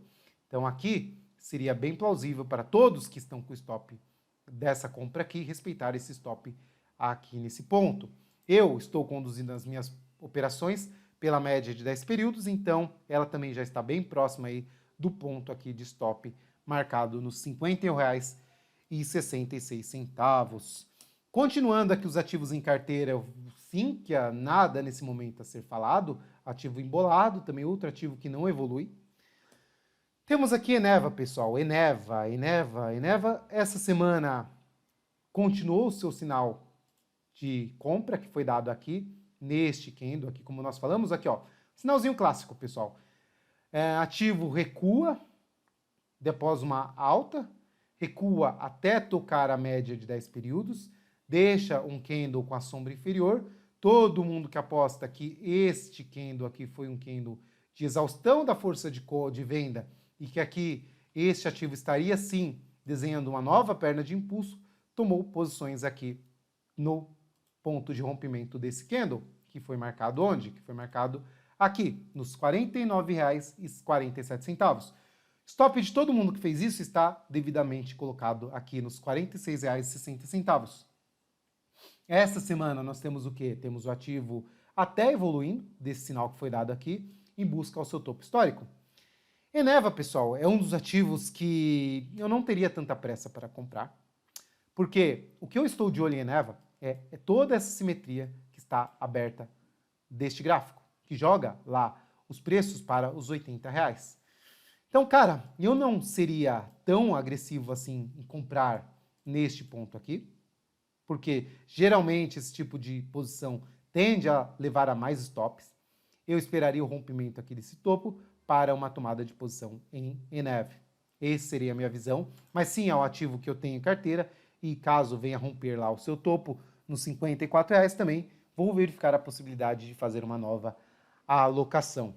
Então aqui seria bem plausível para todos que estão com o stop dessa compra aqui, respeitar esse stop aqui nesse ponto. Eu estou conduzindo as minhas operações pela média de 10 períodos, então ela também já está bem próxima aí do ponto aqui de stop marcado nos R$51,66. Continuando aqui os ativos em carteira, sim, que há nada nesse momento a ser falado, ativo embolado, também outro ativo que não evolui. Temos aqui Eneva, pessoal, Eneva, essa semana continuou o seu sinal de compra que foi dado aqui, neste candle, aqui como nós falamos, aqui ó, sinalzinho clássico, pessoal. Ativo recua, após uma alta, recua até tocar a média de 10 períodos, deixa um candle com a sombra inferior. Todo mundo que aposta que este candle aqui foi um candle de exaustão da força de venda e que aqui este ativo estaria sim desenhando uma nova perna de impulso, tomou posições aqui no ponto de rompimento desse candle, que foi marcado onde? Que foi marcado aqui, nos R$49,47. Stop de todo mundo que fez isso está devidamente colocado aqui nos R$46,60. Essa semana nós temos o quê? Temos o ativo até evoluindo, desse sinal que foi dado aqui, em busca ao seu topo histórico. Eneva, pessoal, é um dos ativos que eu não teria tanta pressa para comprar, porque o que eu estou de olho em Eneva é toda essa simetria que está aberta deste gráfico, que joga lá os preços para os R$80. Então, cara, eu não seria tão agressivo assim em comprar neste ponto aqui, porque geralmente esse tipo de posição tende a levar a mais stops. Eu esperaria o rompimento aqui desse topo para uma tomada de posição em Eneva. Essa seria a minha visão, mas sim é o ativo que eu tenho em carteira e caso venha romper lá o seu topo nos R$54 também, vou verificar a possibilidade de fazer uma nova alocação.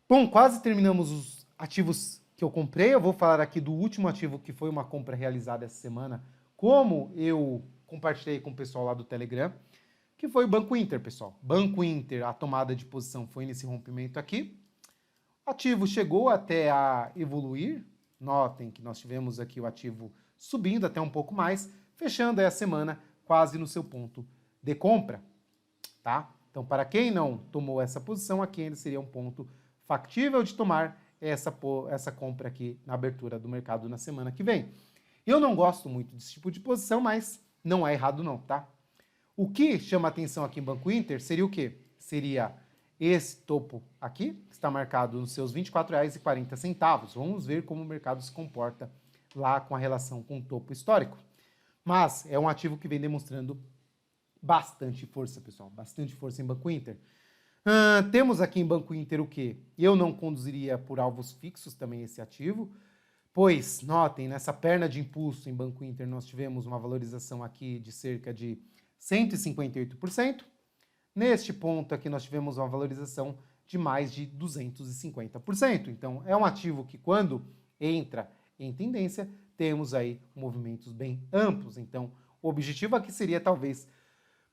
Bom, quase terminamos os ativos que eu comprei. Eu vou falar aqui do último ativo que foi uma compra realizada essa semana, como eu compartilhei com o pessoal lá do Telegram, que foi o Banco Inter, pessoal. Banco Inter, a tomada de posição foi nesse rompimento aqui. O ativo chegou até a evoluir, Notem que nós tivemos aqui o ativo subindo até um pouco mais, fechando aí a semana quase no seu ponto de compra, tá? Então, para quem não tomou essa posição, aqui ainda seria um ponto factível de tomar essa compra aqui na abertura do mercado na semana que vem. Eu não gosto muito desse tipo de posição, mas não é errado não, tá? O que chama atenção aqui em Banco Inter seria o quê? Seria esse topo aqui, que está marcado nos seus R$ 24,40. Vamos ver como o mercado se comporta lá com a relação com o topo histórico. Mas é um ativo que vem demonstrando bastante força, pessoal, bastante força em Banco Inter. Temos aqui em Banco Inter o quê? Eu não conduziria por alvos fixos também esse ativo, pois, notem, nessa perna de impulso em Banco Inter nós tivemos uma valorização aqui de cerca de 158%. Neste ponto aqui nós tivemos uma valorização de mais de 250%. Então, é um ativo que quando entra em tendência, temos aí movimentos bem amplos. Então, o objetivo aqui seria talvez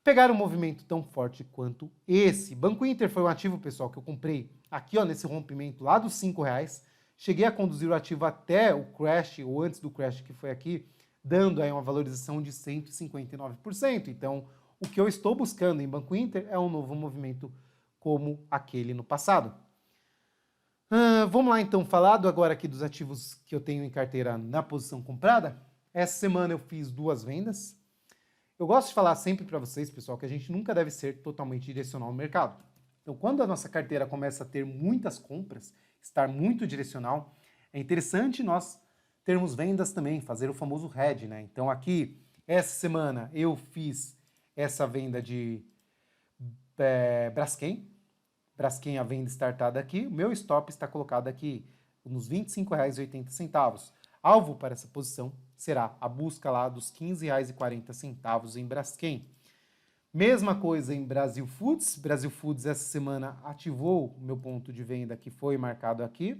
pegar um movimento tão forte quanto esse. Banco Inter foi um ativo, pessoal, que eu comprei aqui, ó, nesse rompimento lá dos R$5. Cheguei a conduzir o ativo até o crash, ou antes do crash que foi aqui, dando aí uma valorização de 159%. Então, o que eu estou buscando em Banco Inter é um novo movimento como aquele no passado. Vamos lá, então, falado agora aqui dos ativos que eu tenho em carteira na posição comprada. Essa semana eu fiz 2 vendas. Eu gosto de falar sempre para vocês, pessoal, que a gente nunca deve ser totalmente direcional no mercado. Então, quando a nossa carteira começa a ter muitas compras, estar muito direcional, é interessante nós termos vendas também, fazer o famoso hedge, né? Então, aqui, essa semana, eu fiz essa venda de Braskem. Braskem, a venda startada aqui. O meu stop está colocado aqui nos R$ 25,80. Alvo para essa posição será a busca lá dos R$ 15,40 em Braskem. Mesma coisa em Brasil Foods. Brasil Foods essa semana ativou o meu ponto de venda que foi marcado aqui.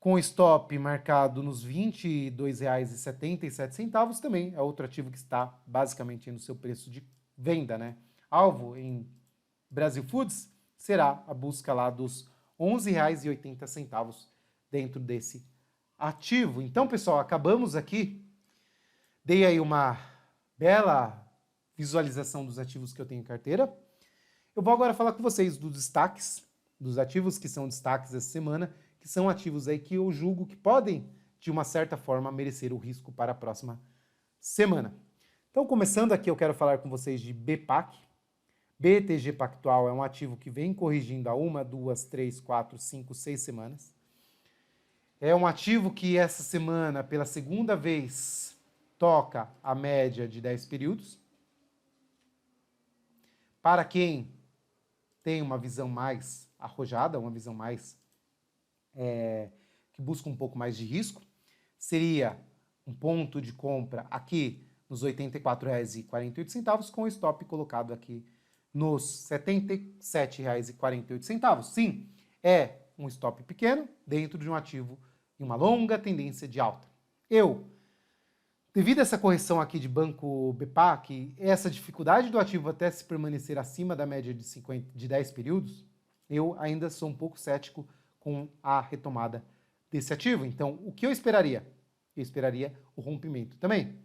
Com stop marcado nos R$ 22,77 também. É outro ativo que está basicamente no seu preço de venda, né? Alvo em Brasil Foods será a busca lá dos R$ 11,80 dentro desse ativo. Então, pessoal, acabamos aqui. Dei aí uma bela visualização dos ativos que eu tenho em carteira. Eu vou agora falar com vocês dos destaques, dos ativos que são destaques essa semana, que são ativos aí que eu julgo que podem, de uma certa forma, merecer o risco para a próxima semana. Então, começando aqui, eu quero falar com vocês de BPAC. BTG Pactual é um ativo que vem corrigindo há 1, 2, 3, 4, 5, 6 semanas. É um ativo que essa semana, pela segunda vez, toca a média de 10 períodos. Para quem tem uma visão mais arrojada, uma visão mais que busca um pouco mais de risco, seria um ponto de compra aqui nos R$ 84,48, com o stop colocado aqui nos R$ 77,48. Sim, é um stop pequeno dentro de um ativo em uma longa tendência de alta. Devido a essa correção aqui de Banco BPAC, essa dificuldade do ativo até se permanecer acima da média de 10 períodos, eu ainda sou um pouco cético com a retomada desse ativo. Então, o que eu esperaria? Eu esperaria o rompimento também.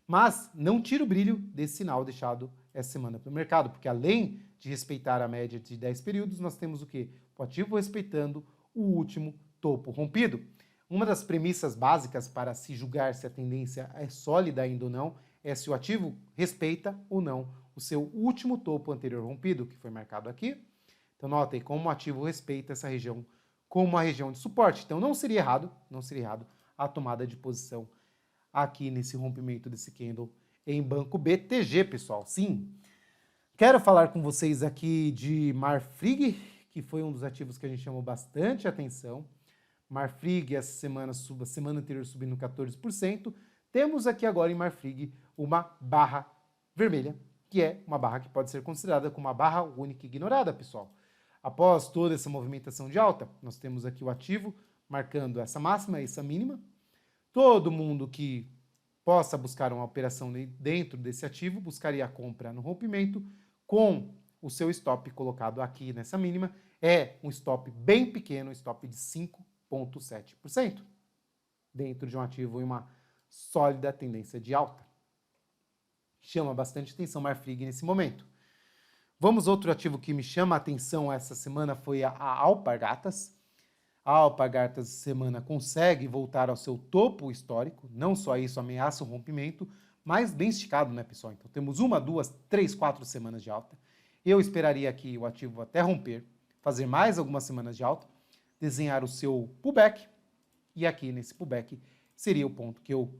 Mas não tira o brilho desse sinal deixado essa semana pelo mercado, porque além de respeitar a média de 10 períodos, nós temos o quê? O ativo respeitando o último topo rompido. Uma das premissas básicas para se julgar se a tendência é sólida ainda ou não é se o ativo respeita ou não o seu último topo anterior rompido, que foi marcado aqui. Então, notem como o ativo respeita essa região como uma região de suporte. Então, não seria errado a tomada de posição aqui nesse rompimento desse candle em Banco BTG, pessoal. Sim, quero falar com vocês aqui de Marfrig, que foi um dos ativos que a gente chamou bastante atenção. Marfrig, essa semana, a semana anterior subindo 14%. Temos aqui agora em Marfrig uma barra vermelha, que é uma barra que pode ser considerada como uma barra única ignorada, pessoal. Após toda essa movimentação de alta, nós temos aqui o ativo marcando essa máxima, essa mínima. Todo mundo que possa buscar uma operação dentro desse ativo buscaria a compra no rompimento com o seu stop colocado aqui nessa mínima. É um stop bem pequeno, um stop de 5 0,7%, dentro de um ativo em uma sólida tendência de alta. Chama bastante atenção Marfrig nesse momento. Vamos, outro ativo que me chama a atenção essa semana foi a Alpargatas. A Alpargatas essa semana consegue voltar ao seu topo histórico, não só isso, ameaça o rompimento, mas bem esticado, né, pessoal? Então temos 1, 2, 3, 4 semanas de alta. Eu esperaria aqui o ativo até romper, fazer mais algumas semanas de alta, desenhar o seu pullback, e aqui nesse pullback seria o ponto que eu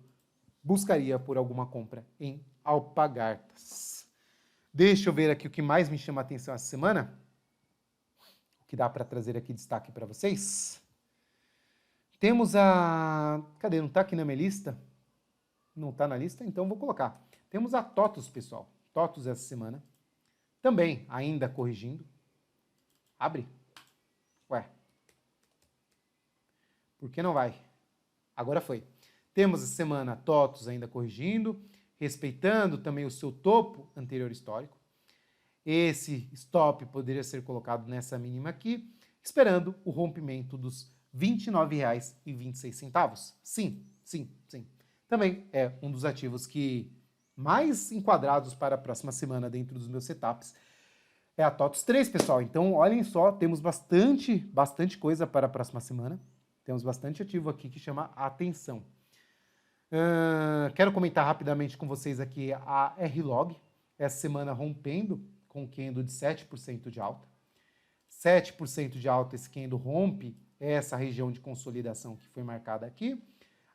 buscaria por alguma compra em Alpargatas. Deixa eu ver aqui o que mais me chama a atenção essa semana. O que dá para trazer aqui destaque para vocês. Temos a... Cadê? Não está aqui na minha lista? Não está na lista? Então vou colocar. Temos a TOTUS, pessoal. TOTUS essa semana. Também ainda corrigindo. Abre. Ué. Por que não vai? Agora foi. Temos essa semana TOTUS ainda corrigindo, respeitando também o seu topo anterior histórico. Esse stop poderia ser colocado nessa mínima aqui, esperando o rompimento dos R$ 29,26. Sim, sim, sim. Também é um dos ativos que mais enquadrados para a próxima semana dentro dos meus setups. É a TOTUS 3, pessoal. Então, olhem só, temos bastante coisa para a próxima semana. Temos bastante ativo aqui que chama a atenção. Quero comentar rapidamente com vocês aqui a R-Log, essa semana rompendo com candle de 7% de alta. 7% de alta, esse candle rompe essa região de consolidação que foi marcada aqui,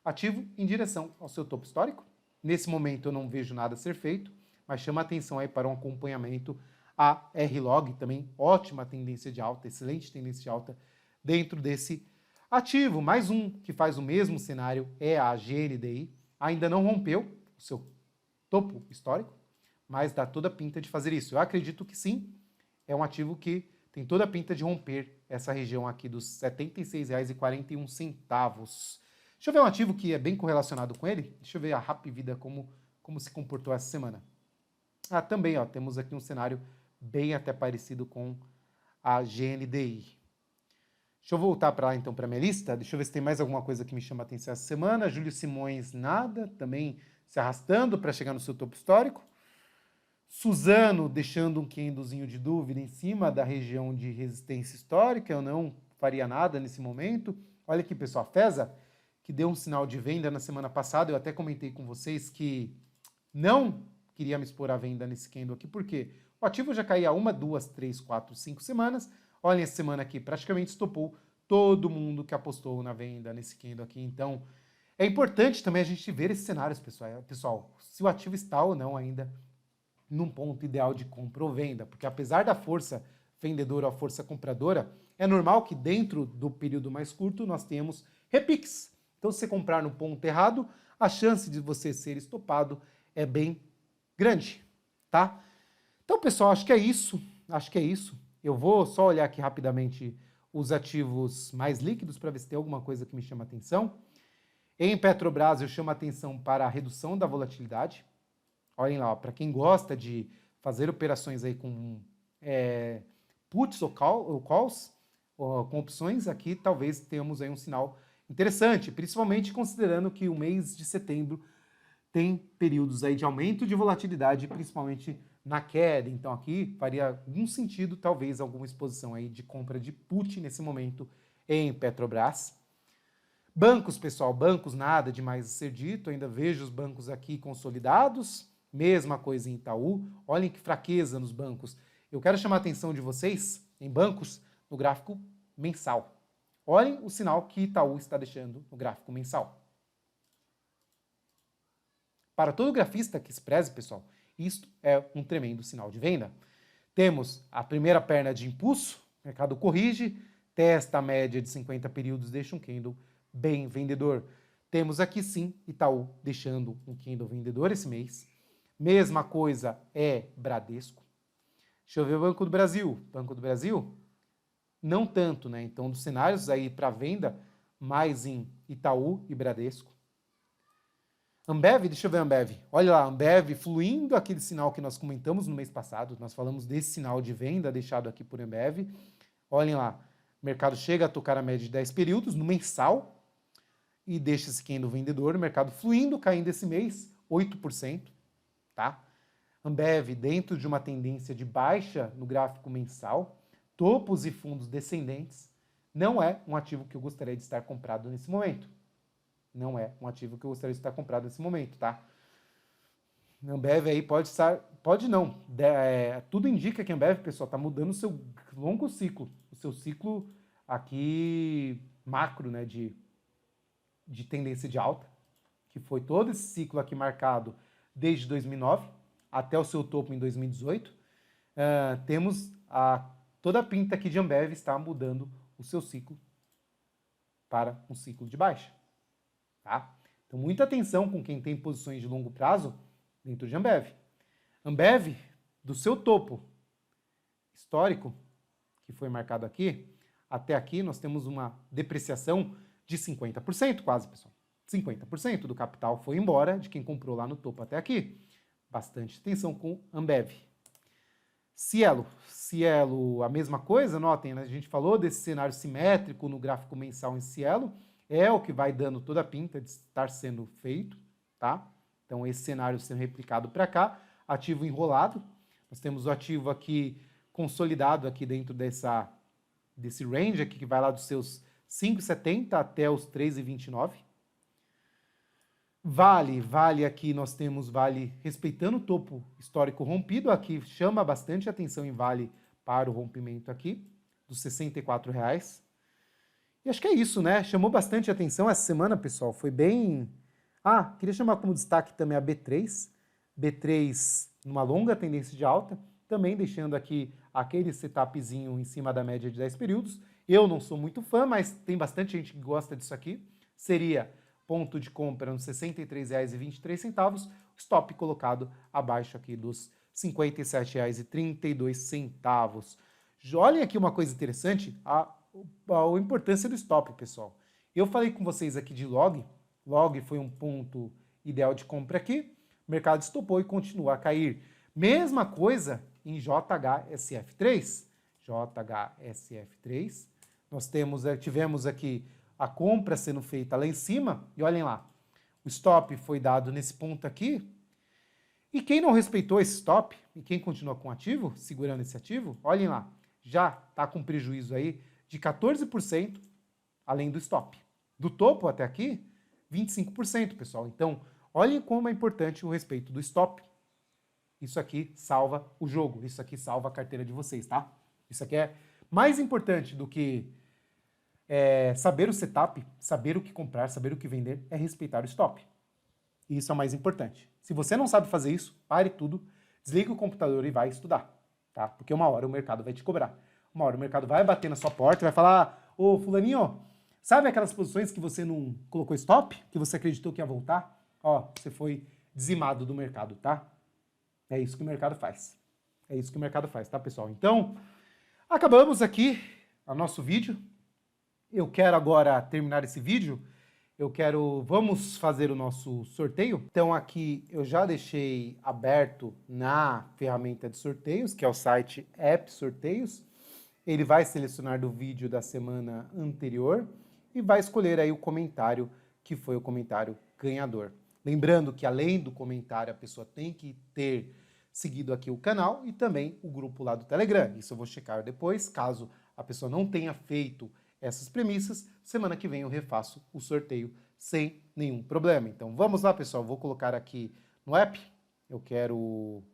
ativo em direção ao seu topo histórico. Nesse momento eu não vejo nada a ser feito, mas chama a atenção aí para um acompanhamento a R-Log, também ótima tendência de alta, excelente tendência de alta dentro desse ativo. Mais um que faz o mesmo cenário é a GNDI. Ainda não rompeu o seu topo histórico, mas dá toda a pinta de fazer isso. Eu acredito que sim, é um ativo que tem toda a pinta de romper essa região aqui dos R$ 76,41. Deixa eu ver um ativo que é bem correlacionado com ele. Deixa eu ver a Hapvida como se comportou essa semana. Também temos aqui um cenário bem até parecido com a GNDI. Deixa eu voltar para lá, então, para a minha lista. Deixa eu ver se tem mais alguma coisa que me chama a atenção essa semana. Júlio Simões, nada. Também se arrastando para chegar no seu topo histórico. Suzano deixando um candlezinho de dúvida em cima da região de resistência histórica. Eu não faria nada nesse momento. Olha aqui, pessoal. A FESA, que deu um sinal de venda na semana passada. Eu até comentei com vocês que não queria me expor à venda nesse candle aqui. Por quê? O ativo já caía 1, 2, 3, 4, 5 semanas. Olha, essa semana aqui praticamente estopou todo mundo que apostou na venda nesse candle aqui. Então, é importante também a gente ver esses cenários, pessoal. Se o ativo está ou não ainda num ponto ideal de compra ou venda. Porque apesar da força vendedora ou a força compradora, é normal que dentro do período mais curto nós tenhamos repiques. Então, se você comprar no ponto errado, a chance de você ser estopado é bem grande, tá? Então, pessoal, acho que é isso. Eu vou só olhar aqui rapidamente os ativos mais líquidos para ver se tem alguma coisa que me chama a atenção. Em Petrobras, eu chamo a atenção para a redução da volatilidade. Olhem lá, para quem gosta de fazer operações aí com puts ou calls, com opções, aqui talvez tenhamos aí um sinal interessante, principalmente considerando que o mês de setembro tem períodos aí de aumento de volatilidade, principalmente na queda. Então aqui faria algum sentido, talvez, alguma exposição aí de compra de put nesse momento em Petrobras. Bancos, pessoal, bancos nada demais a ser dito, ainda vejo os bancos aqui consolidados, mesma coisa em Itaú. Olhem que fraqueza nos bancos. Eu quero chamar a atenção de vocês em bancos no gráfico mensal. Olhem o sinal que Itaú está deixando no gráfico mensal. Para todo grafista que se preze, pessoal, isto é um tremendo sinal de venda. Temos a primeira perna de impulso, o mercado corrige, testa a média de 50 períodos, deixa um candle bem vendedor. Temos aqui sim Itaú deixando um candle vendedor esse mês. Mesma coisa é Bradesco. Deixa eu ver o Banco do Brasil. Banco do Brasil, não tanto, né? Então, dos cenários aí para venda, mais em Itaú e Bradesco. Ambev, deixa eu ver a Ambev. Olha lá, Ambev fluindo aquele sinal que nós comentamos no mês passado. Nós falamos desse sinal de venda deixado aqui por Ambev. Olhem lá, O mercado chega a tocar a média de 10 períodos no mensal e deixa esse candle vendedor, o mercado fluindo, caindo esse mês 8%, tá? Ambev dentro de uma tendência de baixa no gráfico mensal, topos e fundos descendentes, não é um ativo que eu gostaria de estar comprado nesse momento. Não é um ativo que eu gostaria de estar comprado nesse momento, tá? Ambev aí pode estar, pode não, tudo indica que a Ambev, pessoal, está mudando o seu longo ciclo, o seu ciclo aqui macro, né, de tendência de alta, que foi todo esse ciclo aqui marcado desde 2009 até o seu topo em 2018. Temos toda a pinta aqui de Ambev está mudando o seu ciclo para um ciclo de baixa, tá? Então, muita atenção com quem tem posições de longo prazo dentro de Ambev. Ambev, do seu topo histórico, que foi marcado aqui, até aqui nós temos uma depreciação de 50% quase, pessoal. 50% do capital foi embora de quem comprou lá no topo até aqui. Bastante atenção com Ambev. Cielo, a mesma coisa, notem, né? A gente falou desse cenário simétrico no gráfico mensal em Cielo, é o que vai dando toda a pinta de estar sendo feito, tá? Então, esse cenário sendo replicado para cá, ativo enrolado. Nós temos o ativo aqui consolidado aqui dentro desse range aqui, que vai lá dos seus 5,70 até os 3,29. Vale aqui, nós temos Vale respeitando o topo histórico rompido, aqui chama bastante atenção em Vale para o rompimento aqui, dos R$ 64,00. E acho que é isso, né? Chamou bastante atenção essa semana, pessoal, foi bem... queria chamar como destaque também a B3. B3 numa longa tendência de alta, também deixando aqui aquele setupzinho em cima da média de 10 períodos. Eu não sou muito fã, mas tem bastante gente que gosta disso aqui. Seria ponto de compra nos R$ 63,23, stop colocado abaixo aqui dos R$ 57,32. Olhem aqui uma coisa interessante, a importância do stop, pessoal. Eu falei com vocês aqui de log foi um ponto ideal de compra aqui, o mercado estopou e continua a cair. Mesma coisa em JHSF3. JHSF3, nós tivemos aqui a compra sendo feita lá em cima, e olhem lá, o stop foi dado nesse ponto aqui, e quem não respeitou esse stop, e quem continua com ativo, segurando esse ativo, olhem lá, já está com prejuízo aí de 14%, além do stop. Do topo até aqui, 25%, pessoal. Então, olhem como é importante o respeito do stop. Isso aqui salva o jogo, isso aqui salva a carteira de vocês, tá? Isso aqui é mais importante do que saber o setup, saber o que comprar, saber o que vender, é respeitar o stop. E isso é o mais importante. Se você não sabe fazer isso, pare tudo, desliga o computador e vai estudar, tá? Porque uma hora o mercado vai te cobrar. Uma hora o mercado vai bater na sua porta e vai falar: ô fulaninho, sabe aquelas posições que você não colocou stop? Que você acreditou que ia voltar? Ó, você foi dizimado do mercado, tá? É isso que o mercado faz. É isso que o mercado faz, tá, pessoal? Então, acabamos aqui o nosso vídeo. Eu quero agora terminar esse vídeo. Vamos fazer o nosso sorteio. Então aqui eu já deixei aberto na ferramenta de sorteios, que é o site App Sorteios. Ele vai selecionar do vídeo da semana anterior e vai escolher aí o comentário que foi o comentário ganhador. Lembrando que além do comentário a pessoa tem que ter seguido aqui o canal e também o grupo lá do Telegram. Isso eu vou checar depois, caso a pessoa não tenha feito essas premissas, semana que vem eu refaço o sorteio sem nenhum problema. Então vamos lá, pessoal, vou colocar aqui no app, eu quero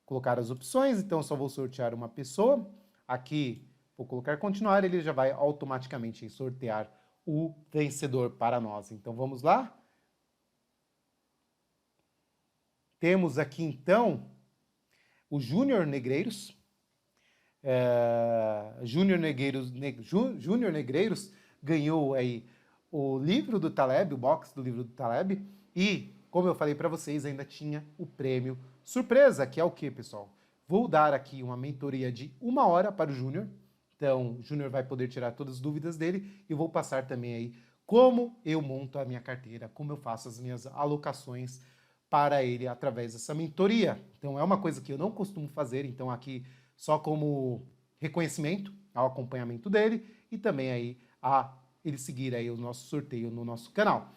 colocar as opções, então só vou sortear uma pessoa, aqui vou colocar continuar, ele já vai automaticamente sortear o vencedor para nós. Então vamos lá. Temos aqui então o Júnior Negreiros. Júnior Negreiros ganhou aí o livro do Taleb, o box do livro do Taleb, e, como eu falei para vocês, ainda tinha o prêmio surpresa, que é o que, pessoal? Vou dar aqui uma mentoria de 1 hora para o Júnior, então o Júnior vai poder tirar todas as dúvidas dele, e vou passar também aí como eu monto a minha carteira, como eu faço as minhas alocações para ele através dessa mentoria. Então é uma coisa que eu não costumo fazer, então aqui só como reconhecimento ao acompanhamento dele e também aí a ele seguir aí o nosso sorteio no nosso canal.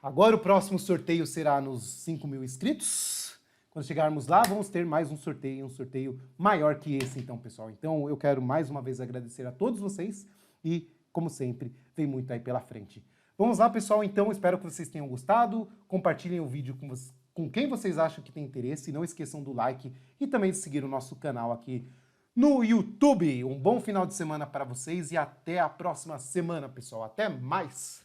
Agora o próximo sorteio será nos 5.000 inscritos. Quando chegarmos lá, vamos ter mais um sorteio maior que esse, então, pessoal. Então, eu quero mais uma vez agradecer a todos vocês e, como sempre, vem muito aí pela frente. Vamos lá, pessoal, então, espero que vocês tenham gostado. Compartilhem o vídeo com quem vocês acham que tem interesse. Não esqueçam do like e também de seguir o nosso canal aqui no YouTube. Um bom final de semana para vocês e até a próxima semana, pessoal. Até mais!